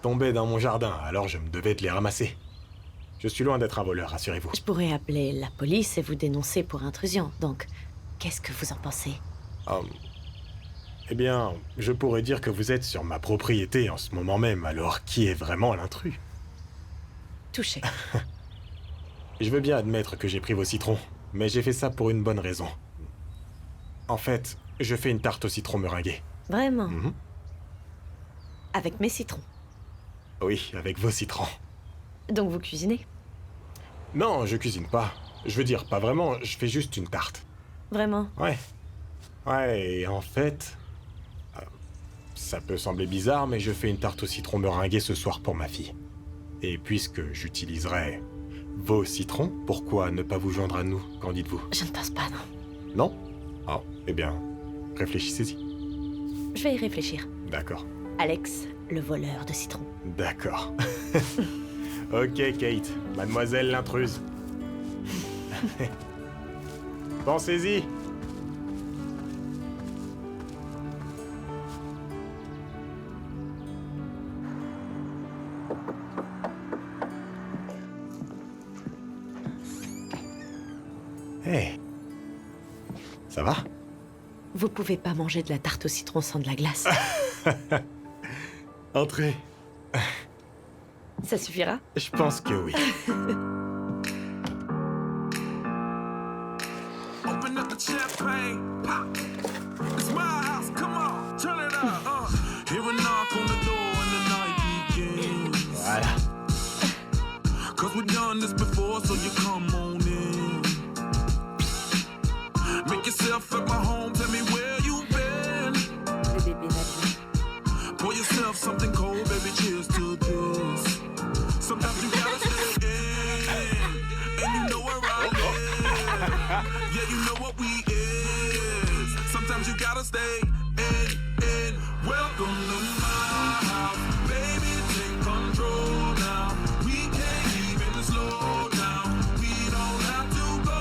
tombaient dans mon jardin, alors je me devais de les ramasser. Je suis loin d'être un voleur, rassurez-vous. Je pourrais appeler la police et vous dénoncer pour intrusion, donc qu'est-ce que vous en pensez? Eh bien, je pourrais dire que vous êtes sur ma propriété en ce moment même, alors qui est vraiment l'intrus? Touché. Je veux bien admettre que j'ai pris vos citrons, mais j'ai fait ça pour une bonne raison. En fait, je fais une tarte au citron meringuée. Vraiment? Mhm. Avec mes citrons. Oui, avec vos citrons. Donc vous cuisinez? Non, je cuisine pas. Je veux dire, pas vraiment, je fais juste une tarte. Vraiment? Ouais. Ouais, et en fait... ça peut sembler bizarre, mais je fais une tarte au citron meringuée ce soir pour ma fille. Et puisque j'utiliserai vos citrons, pourquoi ne pas vous joindre à nous? Qu'en dites-vous? Je ne pense pas, non. Non? Oh, eh bien, réfléchissez-y. Je vais y réfléchir. D'accord. Alex, le voleur de citrons. D'accord. Ok, Kate. Mademoiselle l'intruse. Pensez-y. Hey. Ça va? Vous pouvez pas manger de la tarte au citron sans de la glace. Entrez. Ça suffira? Je pense que oui. Open up the champagne, pop. It's my house, come on, turn it up. Hear a knock on the door and the night begins. Voilà. Cause we've done this before, so you come on in. Make yourself at my home, tell me where you've been. Le bébé va bien. Pour yourself something cold, baby, cheers to this. Sometimes you gotta stay in. and you know where I live. Yeah, you know what we is. Sometimes you gotta stay in. Welcome to my house, baby, take control now. We can't even slow down. We don't have to go a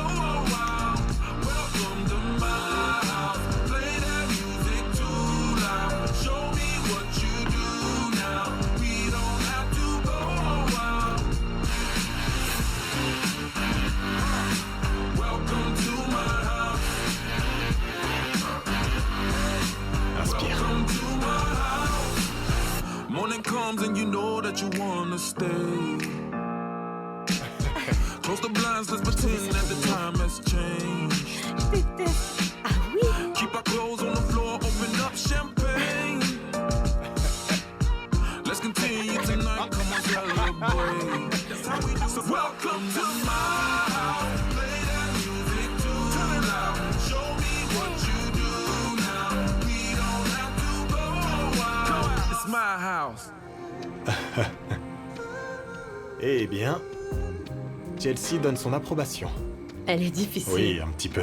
while. Welcome to my house. Play that music too loud. Show me what you do now. We don't have to go a while. Welcome to my house. Inspire. Welcome to my house. Morning comes and you know that you wanna stay. Close the blinds, let's pretend that the time has changed. Je déteste. Ah oui. Keep our clothes on the floor, open up champagne. Let's continue tonight, come on, celebrate. That's how we do. So welcome to my house. Play that music too loud. Show me what you do now. We don't have to go a while. It's my house. Eh bien, Chelsea donne son approbation. Elle est difficile. Oui, un petit peu.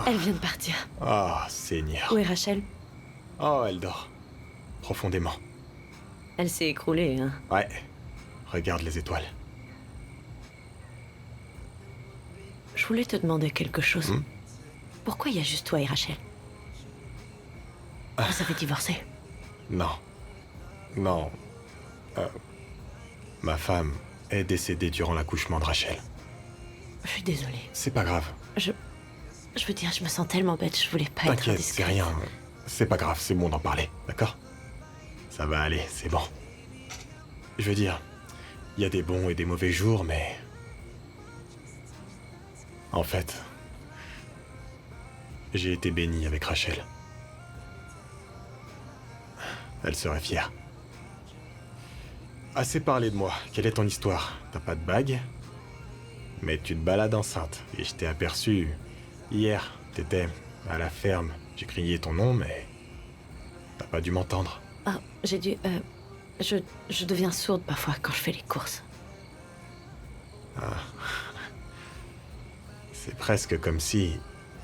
Elle vient de partir. Ah, Seigneur. Où est Rachel? Oh, elle dort. Profondément. Elle s'est écroulée, hein. Ouais. Regarde les étoiles. Je voulais te demander quelque chose. Hmm? Pourquoi il y a juste toi et Rachel? Vous avez divorcé? Non. Non. Ma femme est décédée durant l'accouchement de Rachel. Je suis désolée. C'est pas grave. Je veux dire, je me sens tellement bête, je voulais pas être T'inquiète, indiscrète. c'est rien. C'est pas grave, c'est bon d'en parler, d'accord? Ça va aller, c'est bon. Je veux dire, il y a des bons et des mauvais jours, mais... En fait... J'ai été béni avec Rachel. Elle serait fière. Assez parlé de moi. Quelle est ton histoire? T'as pas de bague? Mais tu te balades enceinte. Et je t'ai aperçu... Hier, t'étais à la ferme. J'ai crié ton nom, mais... T'as pas dû m'entendre. Ah, j'ai dû... Je deviens sourde parfois quand je fais les courses. Ah. C'est presque comme si...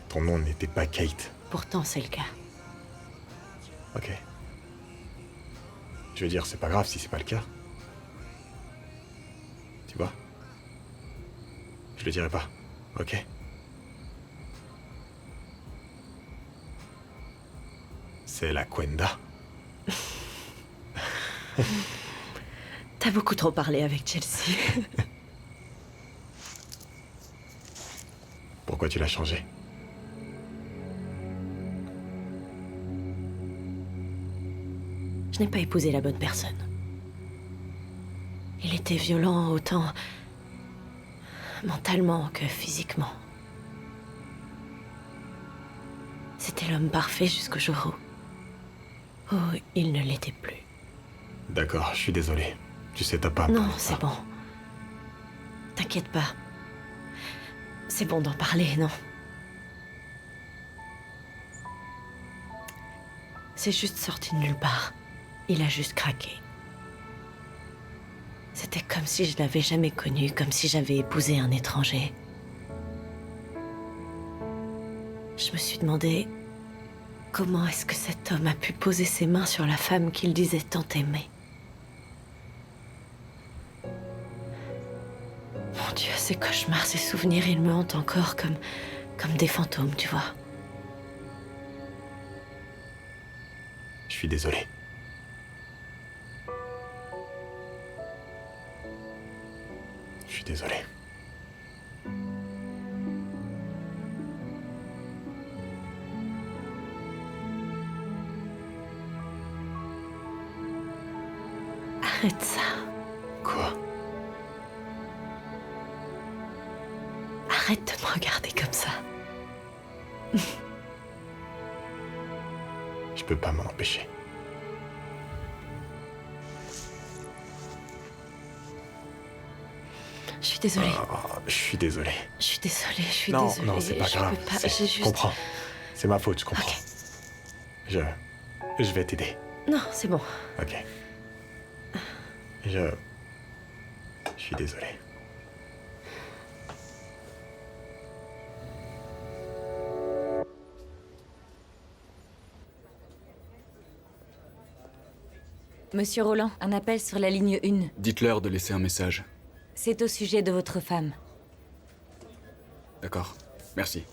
Ton nom n'était pas Kate. Pourtant, c'est le cas. Ok. Je veux dire, c'est pas grave si c'est pas le cas. Tu vois? Je le dirai pas. Ok? C'est la Quenda. T'as beaucoup trop parlé avec Chelsea. Pourquoi tu l'as changé? Je n'ai pas épousé la bonne personne. Il était violent autant mentalement que physiquement. C'était l'homme parfait jusqu'au jour où il ne l'était plus. D'accord, je suis désolé. Tu sais, t'as pas... Non, c'est bon. T'inquiète pas. C'est bon d'en parler, non? C'est juste sorti de nulle part. Il a juste craqué. C'était comme si je l'avais jamais connu, comme si j'avais épousé un étranger. Je me suis demandé comment est-ce que cet homme a pu poser ses mains sur la femme qu'il disait tant aimer. Mon Dieu, ces cauchemars, ces souvenirs, ils me hantent encore comme des fantômes, tu vois. Je suis désolé. Je suis désolé. Arrête ça. Quoi? Arrête de me regarder comme ça. Je peux pas m'en empêcher. Je suis désolée. Je suis désolé. Je suis désolée, je suis Non, désolée. non, c'est pas Je grave. peux pas, C'est- j'ai Je juste... comprends. C'est ma faute, je comprends. Ok. Je vais t'aider. Non, c'est bon. Ok. Je suis désolé. Monsieur Roland, un appel sur la ligne 1. Dites-leur de laisser un message. C'est au sujet de votre femme. D'accord. Merci.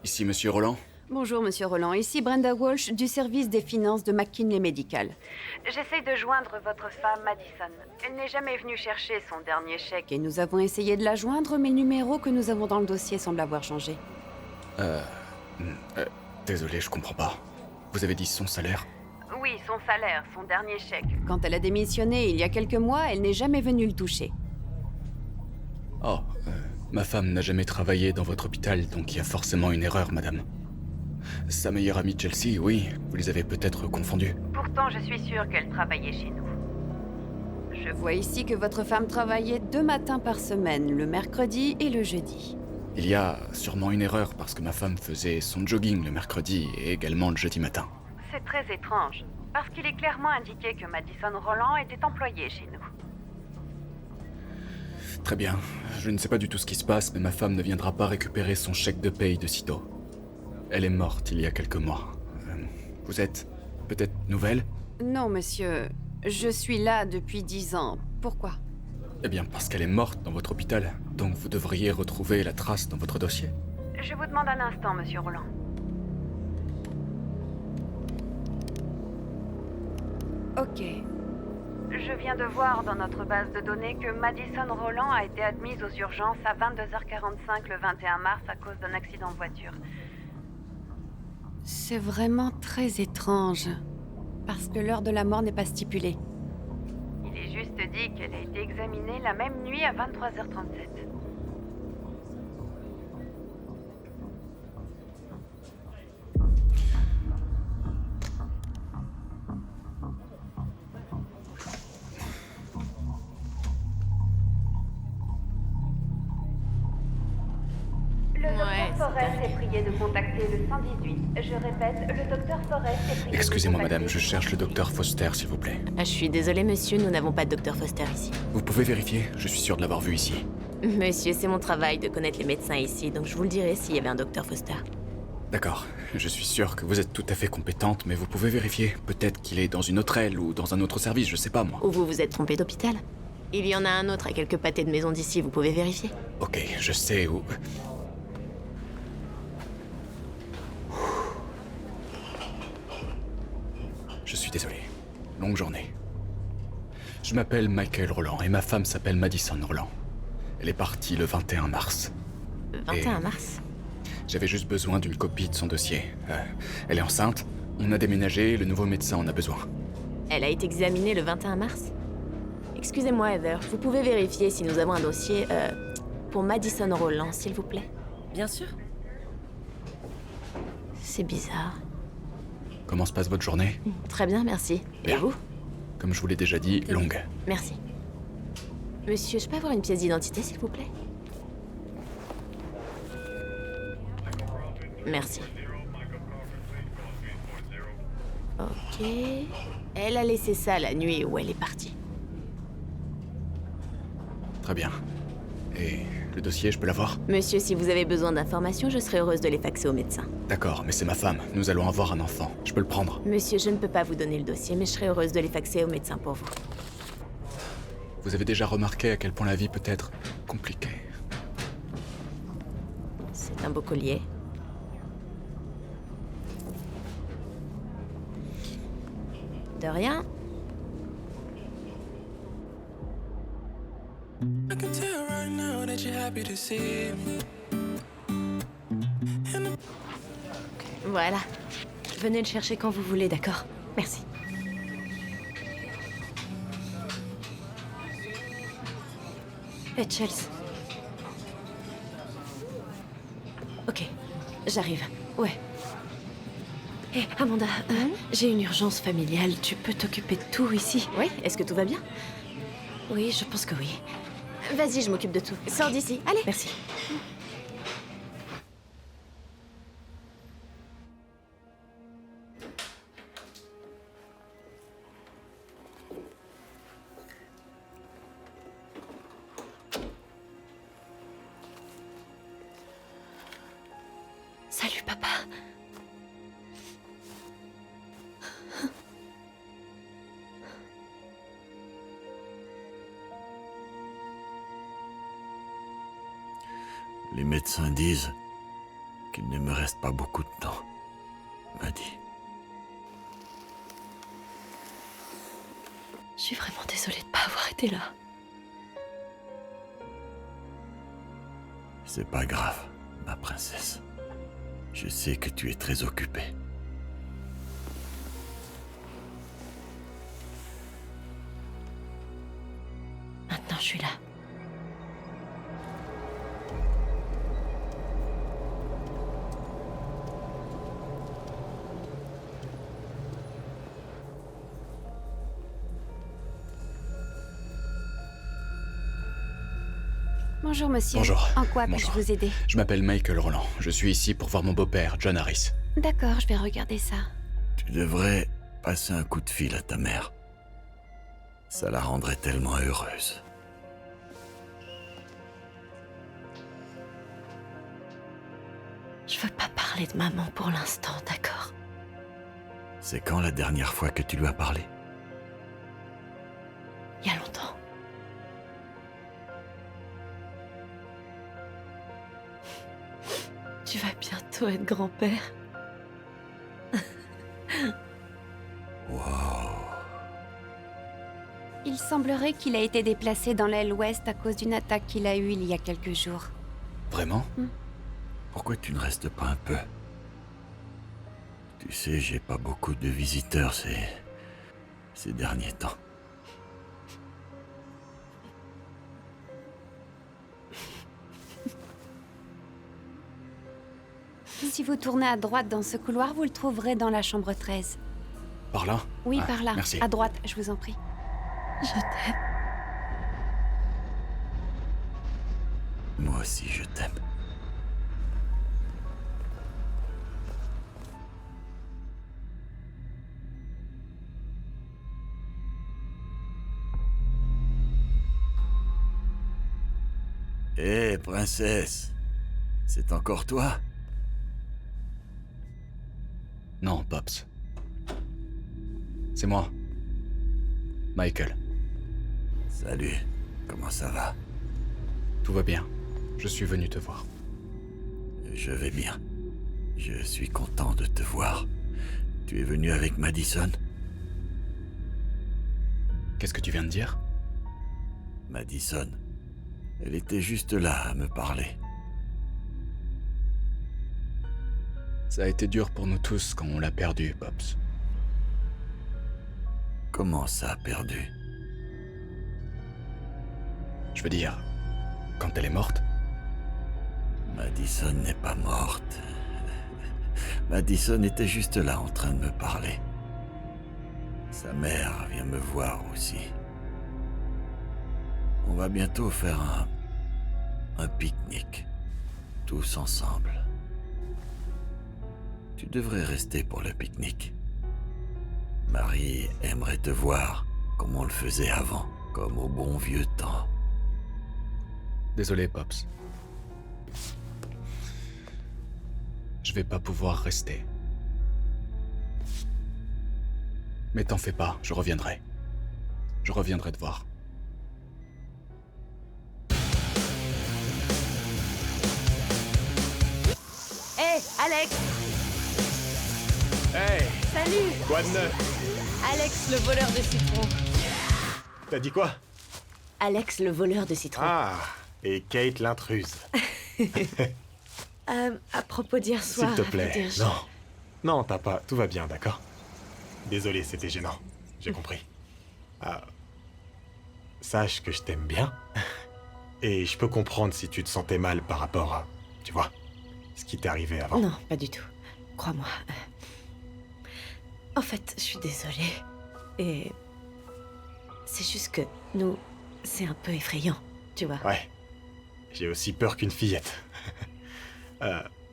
Ici, monsieur Roland. Bonjour, monsieur Roland. Ici Brenda Walsh du service des finances de McKinley Medical. J'essaie de joindre votre femme, Madison. Elle n'est jamais venue chercher son dernier chèque et nous avons essayé de la joindre, mais le numéro que nous avons dans le dossier semble avoir changé. Désolé, je comprends pas. Vous avez dit son salaire? Oui, son salaire, son dernier chèque. Quand elle a démissionné il y a quelques mois, elle n'est jamais venue le toucher. Oh, ma femme n'a jamais travaillé dans votre hôpital, donc il y a forcément une erreur, madame. Sa meilleure amie Chelsea, oui, vous les avez peut-être confondus. Pourtant, je suis sûre qu'elle travaillait chez nous. Je vois ici que votre femme travaillait 2 matins par semaine, le mercredi et le jeudi. Il y a sûrement une erreur parce que ma femme faisait son jogging le mercredi et également le jeudi matin. C'est très étrange, parce qu'il est clairement indiqué que Madison Roland était employée chez nous. Très bien. Je ne sais pas du tout ce qui se passe, mais ma femme ne viendra pas récupérer son chèque de paye de sitôt. Elle est morte il y a quelques mois. Vous êtes peut-être nouvelle? Non, monsieur. Je suis là depuis 10 ans. Pourquoi? Eh bien, parce qu'elle est morte dans votre hôpital. Donc vous devriez retrouver la trace dans votre dossier. Je vous demande un instant, monsieur Roland. Ok. Je viens de voir dans notre base de données que Madison Roland a été admise aux urgences à 22h45 le 21 mars à cause d'un accident de voiture. C'est vraiment très étrange, parce que l'heure de la mort n'est pas stipulée. Il est juste dit qu'elle a été examinée la même nuit à 23h37. Le docteur Forrest est prié de contacter le 118. Je répète, le docteur Forrest est prié Excusez-moi, de contacter... madame, je cherche le docteur Foster, s'il vous plaît. Ah, je suis désolée, monsieur, nous n'avons pas de docteur Foster ici. Vous pouvez vérifier? Je suis sûr de l'avoir vu ici. Monsieur, c'est mon travail de connaître les médecins ici, donc je vous le dirai s'il y avait un docteur Foster. D'accord. Je suis sûr que vous êtes tout à fait compétente, mais vous pouvez vérifier. Peut-être qu'il est dans une autre aile ou dans un autre service, je sais pas moi. Ou vous vous êtes trompé d'hôpital. Il y en a un autre à quelques pâtés de maison d'ici, vous pouvez vérifier. Ok, je sais où... Je suis désolé. Longue journée. Je m'appelle Michael Roland et ma femme s'appelle Madison Roland. Elle est partie le 21 mars. 21 mars? J'avais juste besoin d'une copie de son dossier. Elle est enceinte, on a déménagé et le nouveau médecin en a besoin. Elle a été examinée le 21 mars? Excusez-moi, Heather, vous pouvez vérifier si nous avons un dossier pour Madison Roland, s'il vous plaît? Bien sûr. C'est bizarre. Comment se passe votre journée? Très bien, merci. Bien. Et vous? Comme je vous l'ai déjà dit, longue. Merci. Monsieur, je peux avoir une pièce d'identité, s'il vous plaît? Merci. Ok. Elle a laissé ça la nuit où elle est partie. Très bien. Et le dossier, je peux l'avoir? Monsieur, si vous avez besoin d'informations, je serai heureuse de les faxer au médecin. D'accord, mais c'est ma femme. Nous allons avoir un enfant. Je peux le prendre? Monsieur, je ne peux pas vous donner le dossier, mais je serai heureuse de les faxer au médecin pour vous. Vous avez déjà remarqué à quel point la vie peut être compliquée. C'est un beau collier. De rien. I can tell right now that you're happy to see me. Voilà. Venez le chercher quand vous voulez, d'accord? Merci. Et Chelsea. Ok, j'arrive. Ouais. Hé, Amanda, j'ai une urgence familiale. Tu peux t'occuper de tout ici? Oui, est-ce que tout va bien? Oui, je pense que oui. Vas-y, je m'occupe de tout. Sors d'ici. Allez. Merci. Salut, papa. Les médecins disent qu'il ne me reste pas beaucoup de temps. M'a dit. Je suis vraiment désolée de pas avoir été là. C'est pas grave, ma princesse. Je sais que tu es très occupée. Maintenant, je suis là. Bonjour, monsieur. Bonjour. En quoi puis-je Bonjour. vous aider? Je m'appelle Michael Roland. Je suis ici pour voir mon beau-père, John Harris. D'accord, je vais regarder ça. Tu devrais passer un coup de fil à ta mère. Ça la rendrait tellement heureuse. Je veux pas parler de maman pour l'instant, d'accord? C'est quand la dernière fois que tu lui as parlé? Il y a longtemps. Tu vas bientôt être grand-père. Il semblerait qu'il a été déplacé dans l'aile ouest à cause d'une attaque qu'il a eue il y a quelques jours. Vraiment? Pourquoi tu ne restes pas un peu? Tu sais, j'ai pas beaucoup de visiteurs ces derniers temps. Si vous tournez à droite dans ce couloir, vous le trouverez dans la chambre 13. Par là? Oui, Ah, par là. Merci. À droite, je vous en prie. Je t'aime. Moi aussi, je t'aime. Hé, princesse. C'est encore toi? Non, Pops. C'est moi. Michael. Salut. Comment ça va? Tout va bien. Je suis venu te voir. Je vais bien. Je suis content de te voir. Tu es venu avec Madison? Qu'est-ce que tu viens de dire? Madison. Elle était juste là à me parler. Ça a été dur pour nous tous quand on l'a perdu, Pops. Comment ça, perdu? Je veux dire, quand elle est morte? Madison n'est pas morte. Madison était juste là en train de me parler. Sa mère vient me voir aussi. On va bientôt faire un pique-nique. Tous ensemble. Tu devrais rester pour le pique-nique. Marie aimerait te voir comme on le faisait avant, comme au bon vieux temps. Désolé, Pops. Je vais pas pouvoir rester. Mais t'en fais pas, je reviendrai. Je reviendrai te voir. Hé, Alex! Hey! Salut! Quoi de neuf? Alex, le voleur de citron. T'as dit quoi? Alex, le voleur de citron. Ah! Et Kate l'intruse. À propos d'hier soir... S'il te à vrai plaît, dire, je- non. Non, t'as pas... Tout va bien, d'accord? Désolé, c'était gênant. J'ai compris. Ah, sache que je t'aime bien. Et je peux comprendre si tu te sentais mal par rapport à... Tu vois, ce qui t'est arrivé avant. Non, pas du tout. Crois-moi. En fait, je suis désolée. Et... C'est juste que nous... C'est un peu effrayant, tu vois. Ouais. J'ai aussi peur qu'une fillette.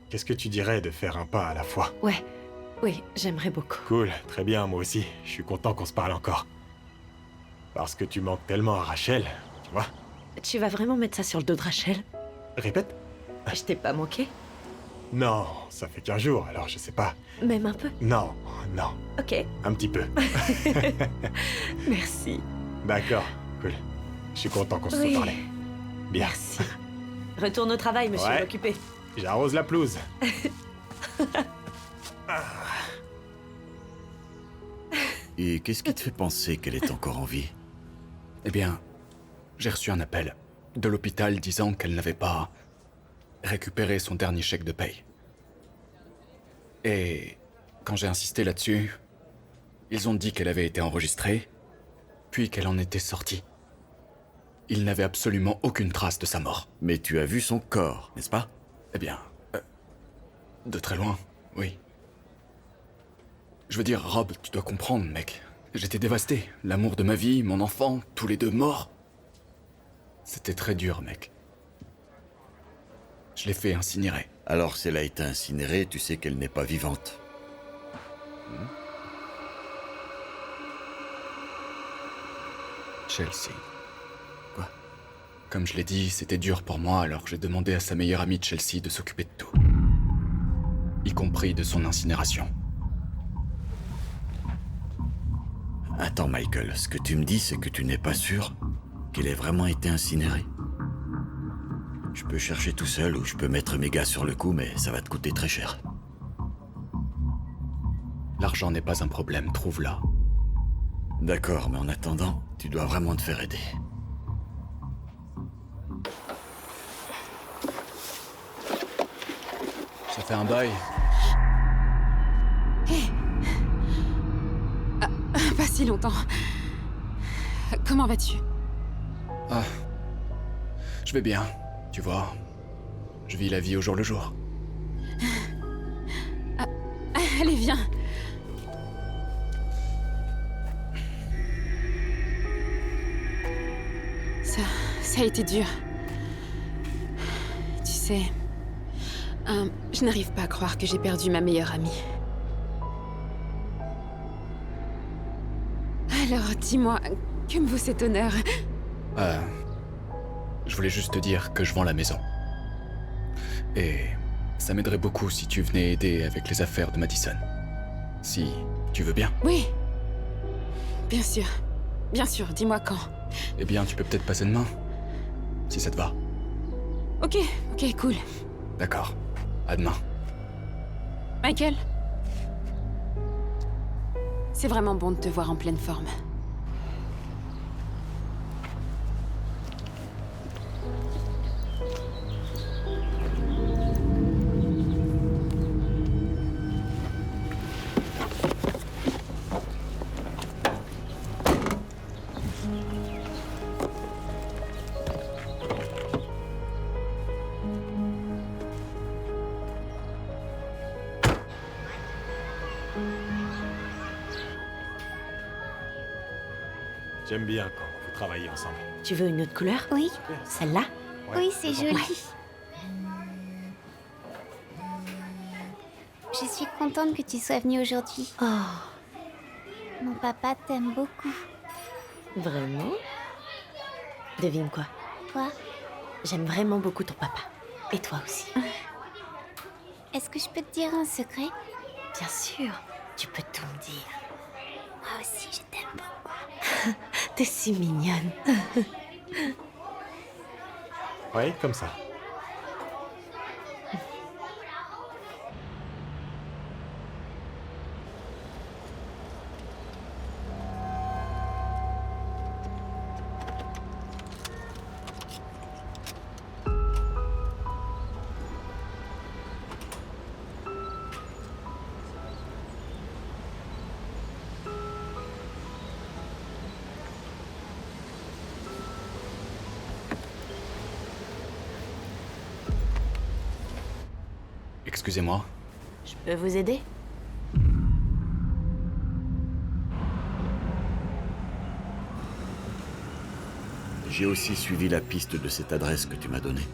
Qu'est-ce que tu dirais de faire un pas à la fois? Ouais. Oui, j'aimerais beaucoup. Cool, très bien, moi aussi. Je suis content qu'on se parle encore. Parce que tu manques tellement à Rachel, tu vois. Tu vas vraiment mettre ça sur le dos de Rachel? Répète? Je t'ai pas manqué? Non, ça fait qu'un jour, alors je sais pas. Même un peu? Non, non. Ok. Un petit peu. Merci. D'accord, cool. Je suis content qu'on se Oui. soit parlé. Bien. Merci. Retourne au travail, monsieur Ouais. l'occupé. J'arrose la pelouse. Et qu'est-ce qui te fait penser qu'elle est encore en vie? Eh bien, j'ai reçu un appel de l'hôpital disant qu'elle n'avait pas récupéré son dernier chèque de paye. Et quand j'ai insisté là-dessus, ils ont dit qu'elle avait été enregistrée, puis qu'elle en était sortie. Ils n'avaient absolument aucune trace de sa mort. Mais tu as vu son corps, n'est-ce pas? Eh bien, de très loin, oui. Je veux dire, Rob, tu dois comprendre, mec. J'étais dévasté. L'amour de ma vie, mon enfant, tous les deux morts. C'était très dur, mec. Je l'ai fait incinérer. Alors, si elle a été incinérée, tu sais qu'elle n'est pas vivante. Chelsea. Quoi? Comme je l'ai dit, c'était dur pour moi, alors j'ai demandé à sa meilleure amie Chelsea de s'occuper de tout. Y compris de son incinération. Attends, Michael, ce que tu me dis, c'est que tu n'es pas sûr qu'elle ait vraiment été incinérée. Je peux chercher tout seul ou je peux mettre mes gars sur le coup, mais ça va te coûter très cher. L'argent n'est pas un problème, trouve-la. D'accord, mais en attendant, tu dois vraiment te faire aider. Ça fait un bail. Pas si longtemps. Comment vas-tu? Ah. Je vais bien, tu vois. Je vis la vie au jour le jour. Allez, viens. Ça a été dur. Tu sais, je n'arrive pas à croire que j'ai perdu ma meilleure amie. Alors, dis-moi, que me vaut cet honneur? Je voulais juste te dire que je vends la maison. Et ça m'aiderait beaucoup si tu venais aider avec les affaires de Madison. Si tu veux bien. Oui. Bien sûr. Bien sûr, dis-moi quand. Eh bien, tu peux peut-être passer demain, si ça te va. Ok, cool. D'accord. À demain. Michael? C'est vraiment bon de te voir en pleine forme. J'aime bien quand vous travaillez ensemble. Tu veux une autre couleur? Oui. Celle-là? Ouais. Oui, c'est joli. Je suis contente que tu sois venue aujourd'hui. Oh, Mon papa t'aime beaucoup. vraiment? Devine quoi? Toi, J'aime vraiment beaucoup ton papa. Et toi aussi. est-ce que je peux te dire un secret? Bien sûr, tu peux tout me dire. Moi aussi, je t'aime beaucoup. T'es si mignonne. Ouais, comme ça. Excusez-moi. Je peux vous aider? J'ai aussi suivi la piste de cette adresse que tu m'as donnée.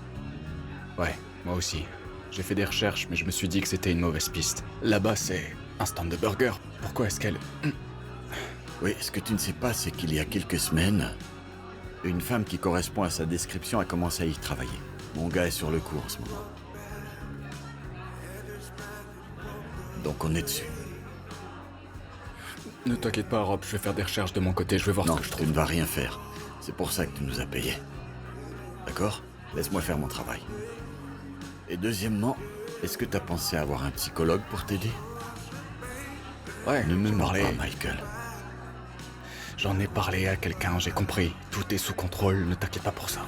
Ouais, moi aussi. J'ai fait des recherches, mais je me suis dit que c'était une mauvaise piste. Là-bas, c'est un stand de burger. Pourquoi est-ce qu'elle... Oui, ce que tu ne sais pas, c'est qu'il y a quelques semaines, une femme qui correspond à sa description a commencé à y travailler. Mon gars est sur le coup en ce moment. Donc on est dessus. Ne t'inquiète pas, Rob, je vais faire des recherches de mon côté, je vais voir Non, ce que je tu trouve. ne vas rien faire. C'est pour ça que tu nous as payés. D'accord? laisse-moi faire mon travail. Et deuxièmement, est-ce que t'as pensé à avoir un psychologue pour t'aider? Ouais, Ne me mords parlé. pas, Michael. J'en ai parlé à quelqu'un, j'ai compris. Tout est sous contrôle, ne t'inquiète pas pour ça.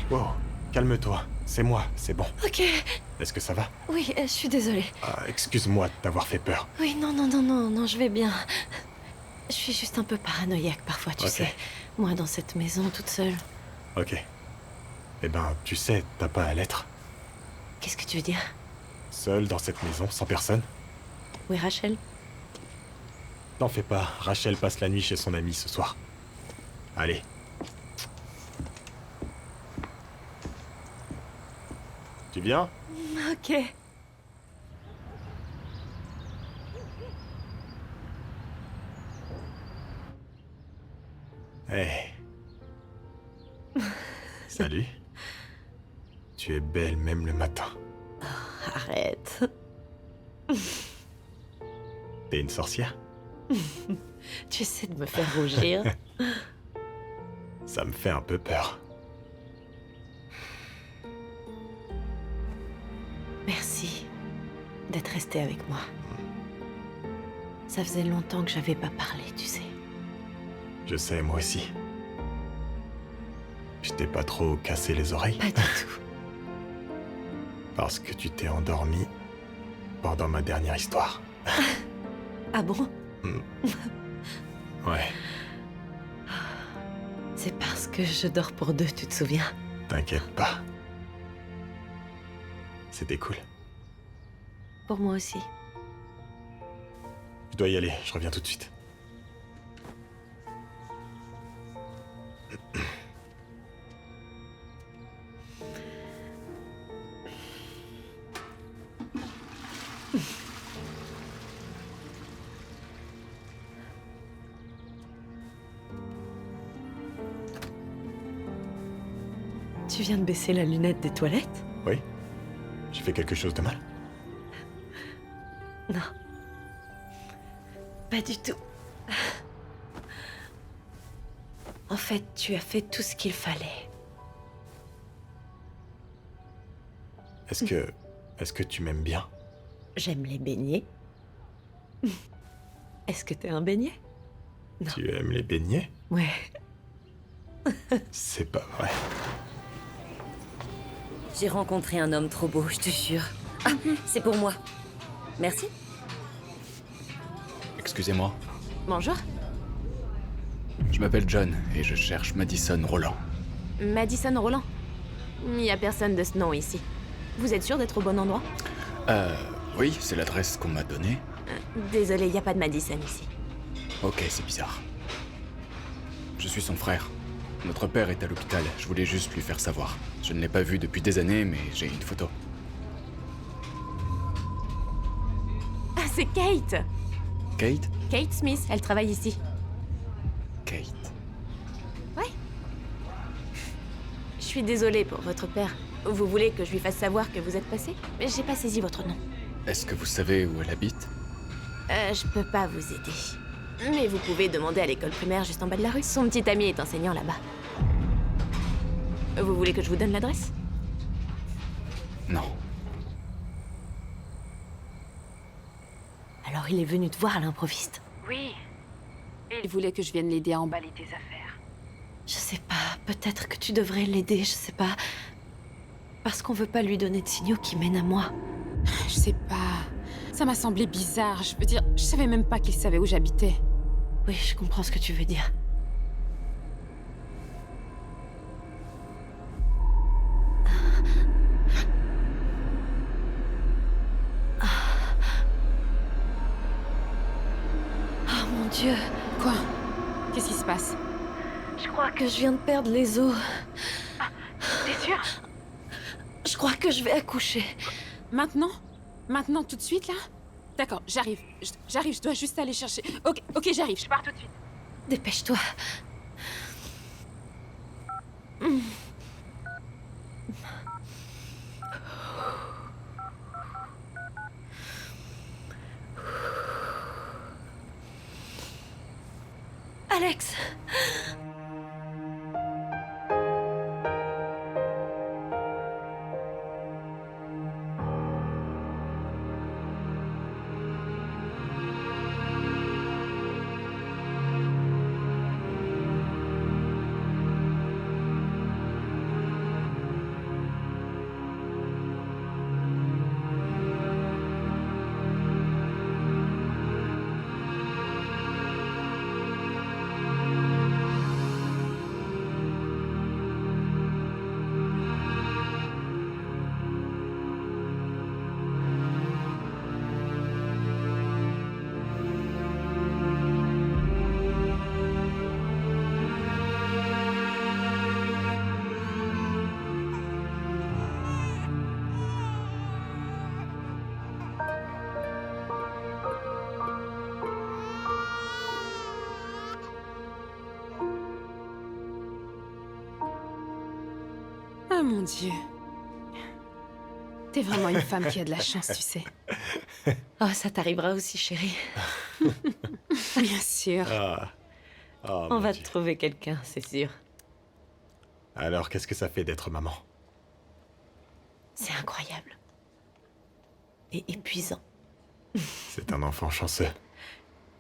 Wow, calme-toi. C'est moi, c'est bon. Ok. Est-ce que ça va? Oui, je suis désolée. Ah, excuse-moi de t'avoir fait peur. Oui, non, je vais bien. Je suis juste un peu paranoïaque parfois, tu Ok. sais. Moi, dans cette maison, toute seule. Ok. Eh ben, tu sais, t'as pas à l'être. Qu'est-ce que tu veux dire? Seule dans cette maison, sans personne. Où est Rachel? T'en fais pas, Rachel passe la nuit chez son amie ce soir. Allez. Tu viens? Ok. Hey. Salut. Tu es belle même le matin. Arrête. T'es une sorcière? Tu essaies de me faire rougir. Ça me fait un peu peur. Merci d'être resté avec moi. Ça faisait longtemps que j'avais pas parlé, tu sais. Je sais, moi aussi. Je t'ai pas trop cassé les oreilles? Pas du tout. Parce que tu t'es endormi pendant ma dernière histoire. Ah bon? Ouais, C'est parce que je dors pour deux, tu te souviens? t'inquiète pas. C'était cool. Pour moi aussi. Je dois y aller, je reviens tout de suite. Tu viens de baisser la lunette des toilettes? Oui? J'ai fait quelque chose de mal? Non. Pas du tout. En fait, tu as fait tout ce qu'il fallait. Est-ce que tu m'aimes bien? J'aime les beignets. Est-ce que t'es un beignet? Tu aimes les beignets? Ouais. C'est pas vrai. J'ai rencontré un homme trop beau, je te jure. Ah, c'est pour moi. Merci. Excusez-moi, Bonjour. je m'appelle John et je cherche Madison Roland. Madison Roland. Il n'y a personne de ce nom ici. Vous êtes sûr d'être au bon endroit? Oui, c'est l'adresse qu'on m'a donnée. Désolé, il n'y a pas de Madison ici. Ok, c'est bizarre. Je suis son frère. Notre père est à l'hôpital, je voulais juste lui faire savoir. Je ne l'ai pas vu depuis des années, mais j'ai une photo. Ah, c'est Kate! Kate? Kate Smith, elle travaille ici. Kate. Ouais. Je suis désolée pour votre père. Vous voulez que je lui fasse savoir que vous êtes passé? Mais j'ai pas saisi votre nom. Est-ce que vous savez où elle habite? Je peux pas vous aider. Mais vous pouvez demander à l'école primaire juste en bas de la rue. Son petit ami est enseignant là-bas. Vous voulez que je vous donne l'adresse? Non. Alors il est venu te voir à l'improviste. Oui. Il voulait que je vienne l'aider à emballer tes affaires. Je sais pas, peut-être que tu devrais l'aider, je sais pas. Parce qu'on veut pas lui donner de signaux qui mènent à moi. Je sais pas. Ça m'a semblé bizarre. Je veux dire, je savais même pas qu'il savait où j'habitais. Oui, je comprends ce que tu veux dire. Oh mon Dieu. Quoi? Qu'est-ce qui se passe? Je crois que je viens de perdre les os. T'es sûre? Je crois que je vais accoucher. Maintenant? Maintenant, tout de suite, là? D'accord, j'arrive. J'arrive, je dois juste aller chercher. Ok, j'arrive, je pars tout de suite. Dépêche-toi. Alex! Oh mon Dieu. T'es vraiment une femme qui a de la chance, tu sais. Oh, ça t'arrivera aussi, chérie. Bien sûr. On va te trouver quelqu'un, c'est sûr. Alors, qu'est-ce que ça fait d'être maman? C'est incroyable. Et épuisant. C'est un enfant chanceux.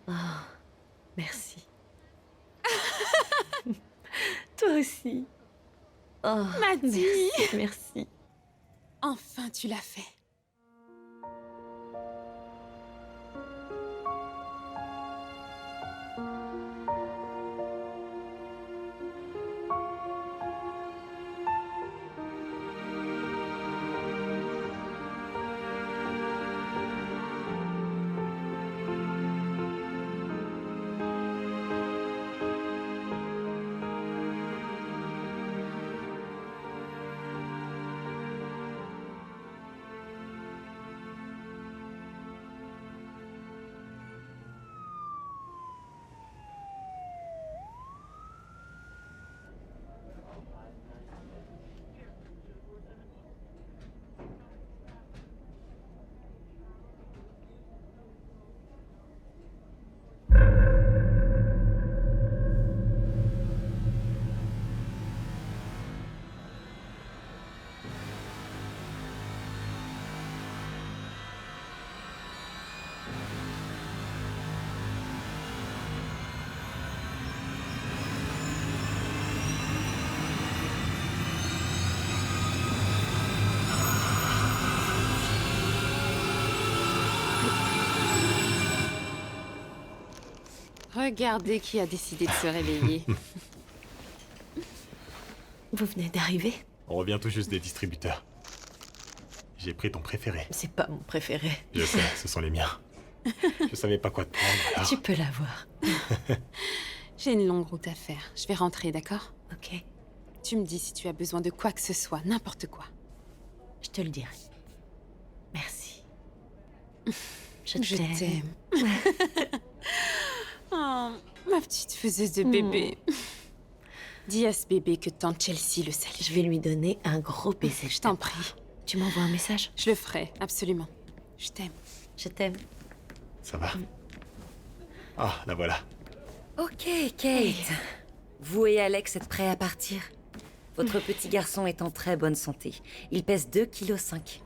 Oh, merci. Toi aussi. Oh, Maddie. merci. Enfin, tu l'as fait. Regardez qui a décidé de se réveiller. Vous venez d'arriver? On revient tout juste des distributeurs. J'ai pris ton préféré. C'est pas mon préféré. Je sais, ce sont les miens. Je savais pas quoi te prendre, alors. Tu peux l'avoir. J'ai une longue route à faire. Je vais rentrer, d'accord? Ok. Tu me dis si tu as besoin de quoi que ce soit, n'importe quoi. Je te le dirai. Merci. Je Je t'aime. t'aime. Oh, ma petite faiseuse de bébé. Dis à ce bébé que tante Chelsea le salue. Je vais lui donner un gros baiser. Je t'en prie. Tu m'envoies un message? Je le ferai, absolument. Je t'aime. Je t'aime. Ça va? Ah, la voilà. Ok, Kate. Vous et Alex êtes prêts à partir? Votre petit garçon est en très bonne santé. Il pèse 2,5 kg.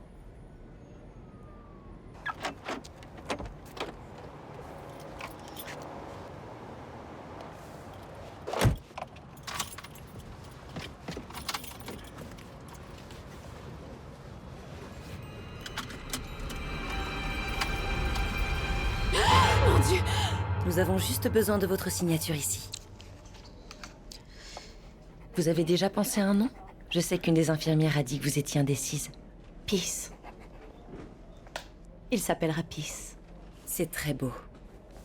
Mon Dieu! Nous avons juste besoin de votre signature ici. Vous avez déjà pensé à un nom? Je sais qu'une des infirmières a dit que vous étiez indécise. Peace. Il s'appellera Peace. C'est très beau.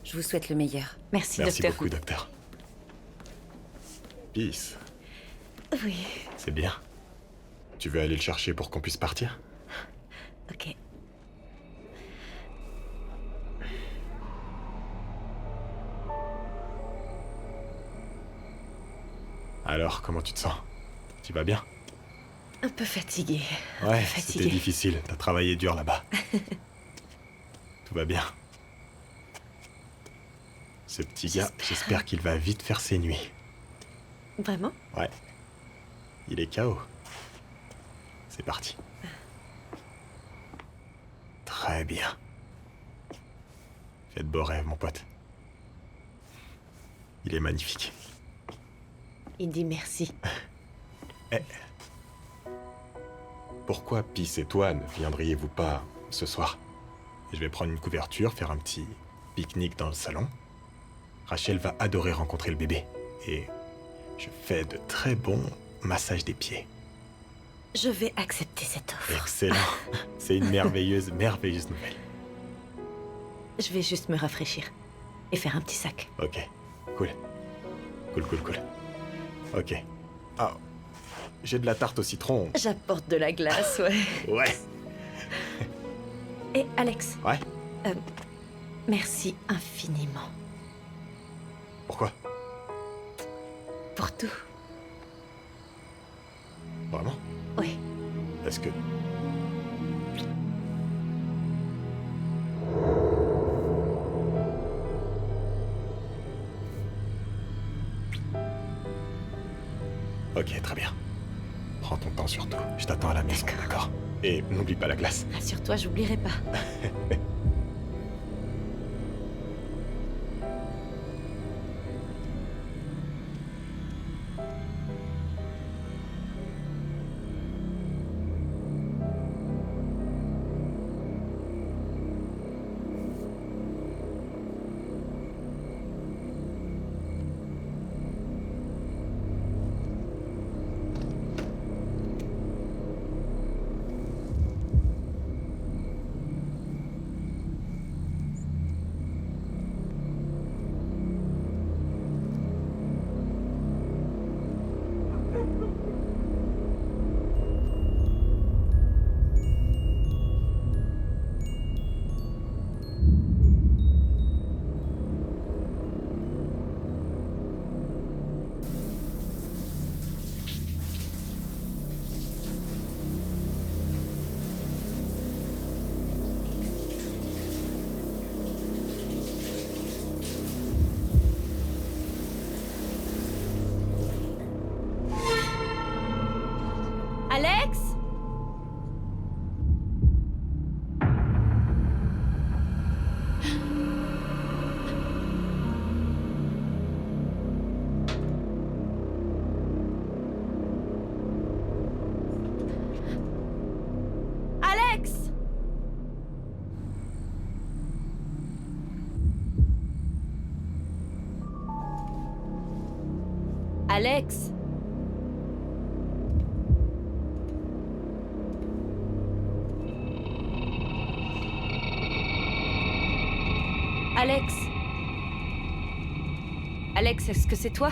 Je vous souhaite le meilleur. Merci, Merci docteur. beaucoup, docteur. Peace. Oui. C'est bien. Tu veux aller le chercher pour qu'on puisse partir? Ok. Alors, comment tu te sens? Tu vas bien? Un peu fatiguée. Ouais, fatiguée. c'était difficile. T'as travaillé dur là-bas. Tout va bien. Ce petit gars, j'espère qu'il va vite faire ses nuits. Vraiment? Ouais. Il est KO. C'est parti. Très bien. Fais de beaux rêves, mon pote. Il est magnifique. Il dit merci. Eh. Pourquoi Peace et toi ne viendriez-vous pas ce soir? Je vais prendre une couverture, faire un petit pique-nique dans le salon. Rachel va adorer rencontrer le bébé. Et je fais de très bons massages des pieds. Je vais accepter cette offre. Excellent. C'est une merveilleuse nouvelle. Je vais juste me rafraîchir. Et faire un petit sac. Ok. Cool. Cool. Ok. Ah. J'ai de la tarte au citron. J'apporte de la glace, ouais. Ouais. Et Alex. Ouais. Merci infiniment. Pourquoi? Pour tout. Vraiment? Oui. Est-ce que... Ok, très bien. Prends ton temps surtout. Je t'attends à la maison, d'accord? Et n'oublie pas la glace. Rassure-toi, j'oublierai pas. Alex? Alex? Alex? Alex? Alex, est-ce que c'est toi?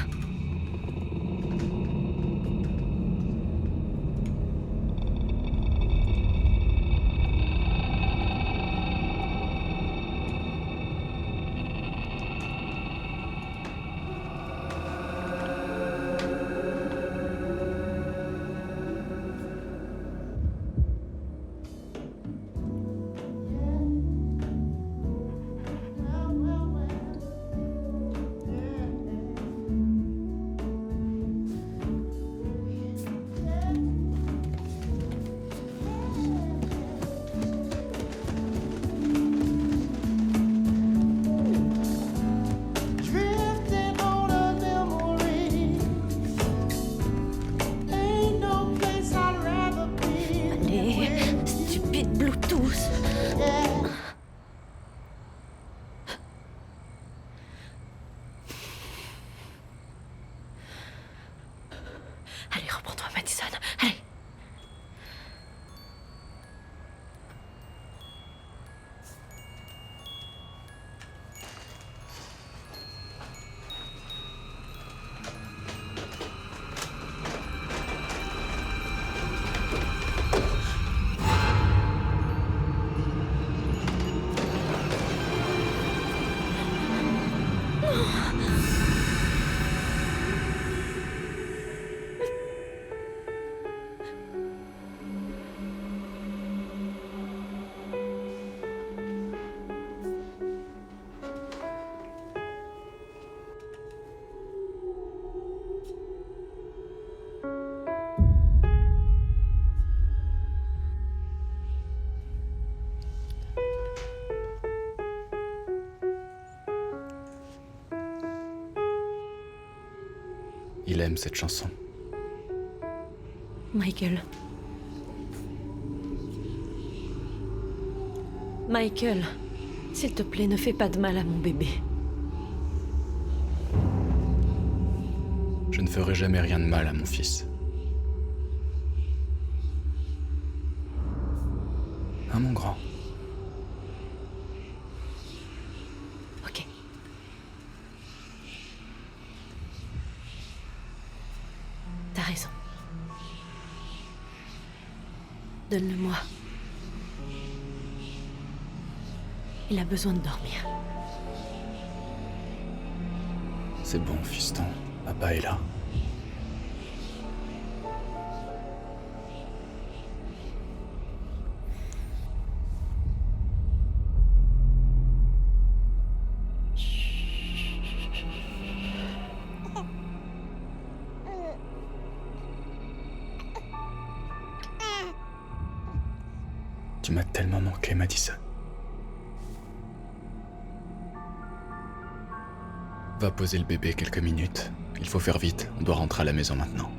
Il aime cette chanson. Michael. Michael, s'il te plaît, ne fais pas de mal à mon bébé. Je ne ferai jamais rien de mal à mon fils. Hein, mon grand? Ok. T'as raison. Donne-le-moi. Il a besoin de dormir. C'est bon, fiston. Papa est là. Tu m'as tellement manqué, Madison. Va poser le bébé quelques minutes. Il faut faire vite, on doit rentrer à la maison maintenant.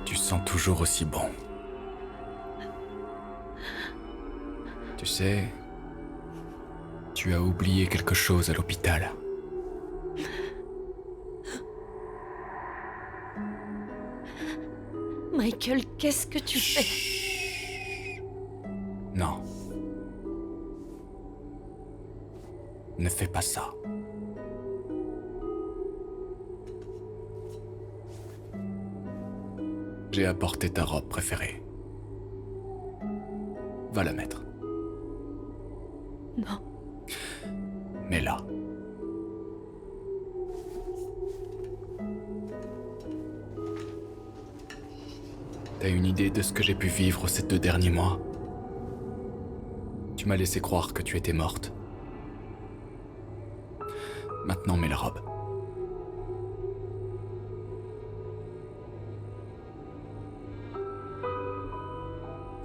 Tu sens toujours aussi bon. Tu sais, tu as oublié quelque chose à l'hôpital. Michael, qu'est-ce que tu fais? Non. Ne fais pas ça. J'ai apporté ta robe préférée. Va la mettre. Non. Mets-la. T'as une idée de ce que j'ai pu vivre ces 2 derniers mois? Tu m'as laissé croire que tu étais morte. Maintenant, mets la robe.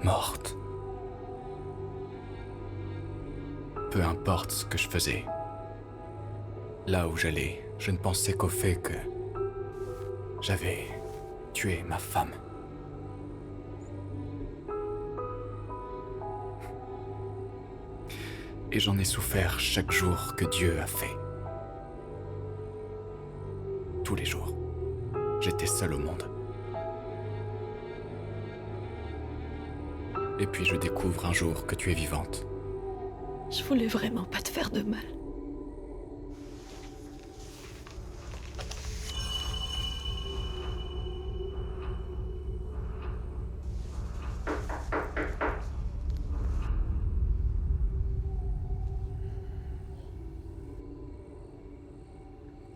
Morte. Peu importe ce que je faisais. Là où j'allais, je ne pensais qu'au fait que j'avais tué ma femme. Et j'en ai souffert chaque jour que Dieu a fait. Tous les jours. J'étais seul au monde. Et puis je découvre un jour que tu es vivante. Je voulais vraiment pas te faire de mal.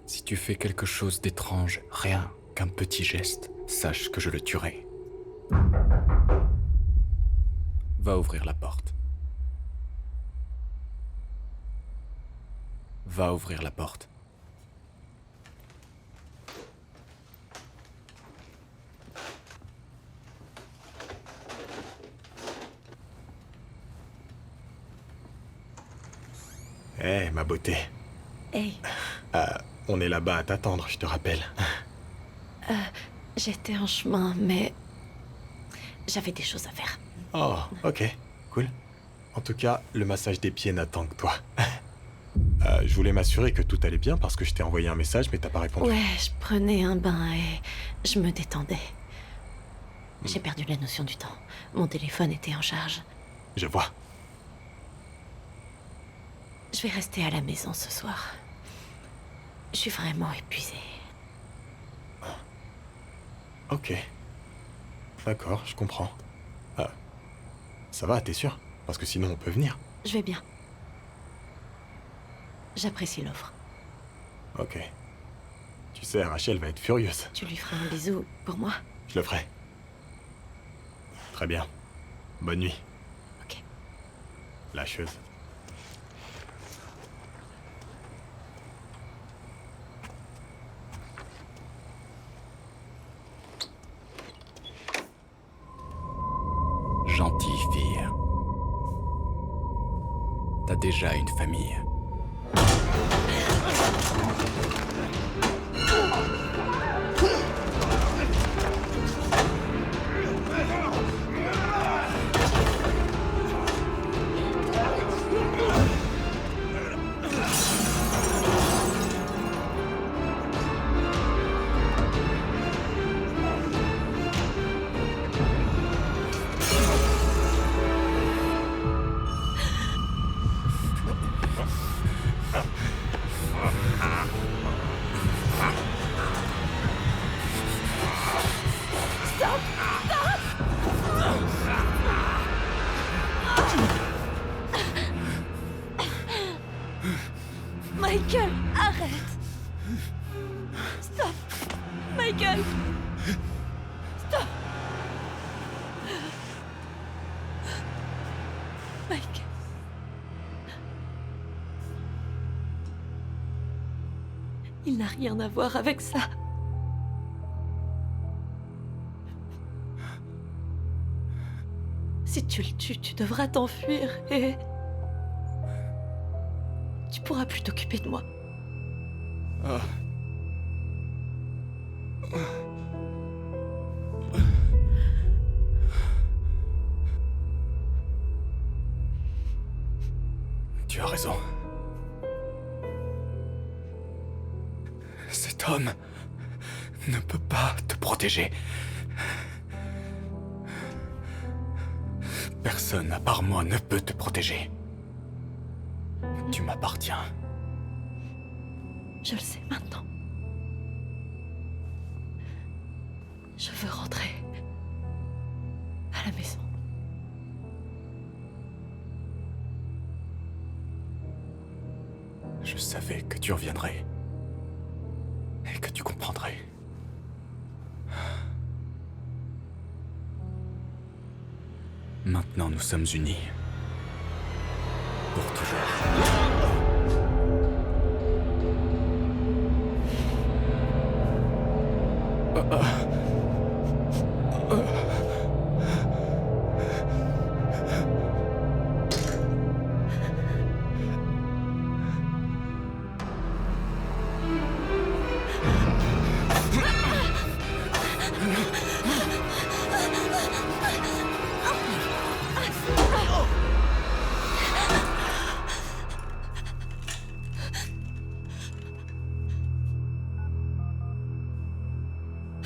Si tu fais quelque chose d'étrange, rien qu'un petit geste, sache que je le tuerai. Va ouvrir la porte. Va ouvrir la porte. Hé, ma beauté. Hey. On est là-bas à t'attendre, je te rappelle. J'étais en chemin, mais j'avais des choses à faire. Oh, ok, cool. En tout cas, le massage des pieds n'attend que toi. Je voulais m'assurer que tout allait bien parce que je t'ai envoyé un message, mais t'as pas répondu. Ouais, je prenais un bain et je me détendais. J'ai perdu la notion du temps. Mon téléphone était en charge. Je vois. Je vais rester à la maison ce soir. Je suis vraiment épuisée. Ok. D'accord, je comprends. Ça va, t'es sûr? Parce que sinon on peut venir. Je vais bien. J'apprécie l'offre. Ok. Tu sais, Rachel va être furieuse. Tu lui feras un bisou pour moi? Je le ferai. Très bien. Bonne nuit. Ok. Lâcheuse. Gentille fille. T'as déjà une famille. Michael, arrête! Stop! Michael! Stop! Michael. Il n'a rien à voir avec ça. Si tu le tues, tu devras t'enfuir et... tu pourras plus t'occuper de moi. Ah. Tu as raison. Cet homme ne peut pas te protéger. Personne à part moi ne peut te protéger. Tu m'appartiens. Je le sais maintenant. Je veux rentrer à la maison. Je savais que tu reviendrais. Et que tu comprendrais. Maintenant, nous sommes unis. Pour toujours.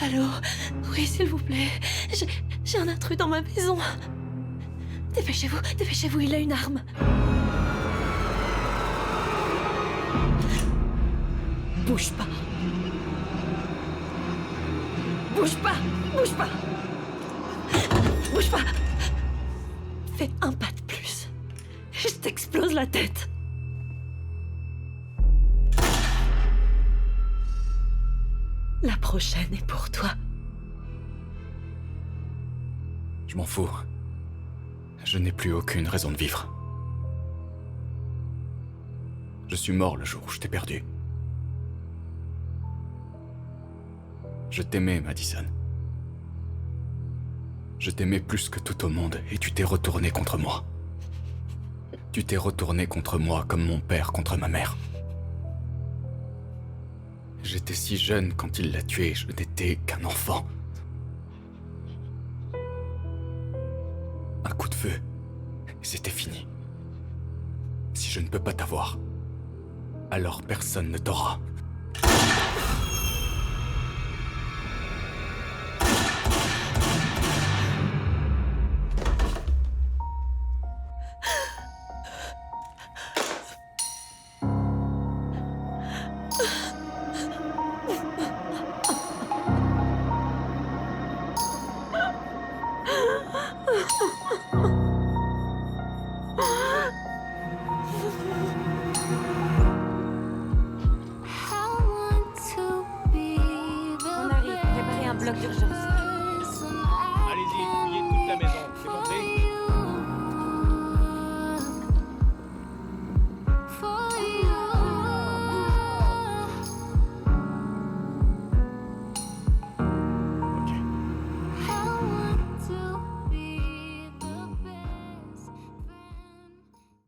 Allô? Oui, s'il vous plaît. J'ai un intrus dans ma maison. Dépêchez-vous, il a une arme. Bouge pas. Bouge pas. Bouge pas. Bouge pas. Fais un pas de plus. Je t'explose la tête. La prochaine est pour toi. Je m'en fous. Je n'ai plus aucune raison de vivre. Je suis mort le jour où je t'ai perdu. Je t'aimais, Madison. Je t'aimais plus que tout au monde et tu t'es retourné contre moi. Tu t'es retourné contre moi comme mon père contre ma mère. J'étais si jeune quand il l'a tué, je n'étais qu'un enfant. Un coup de feu, et c'était fini. Si je ne peux pas t'avoir, alors personne ne t'aura. bloc d'urgence.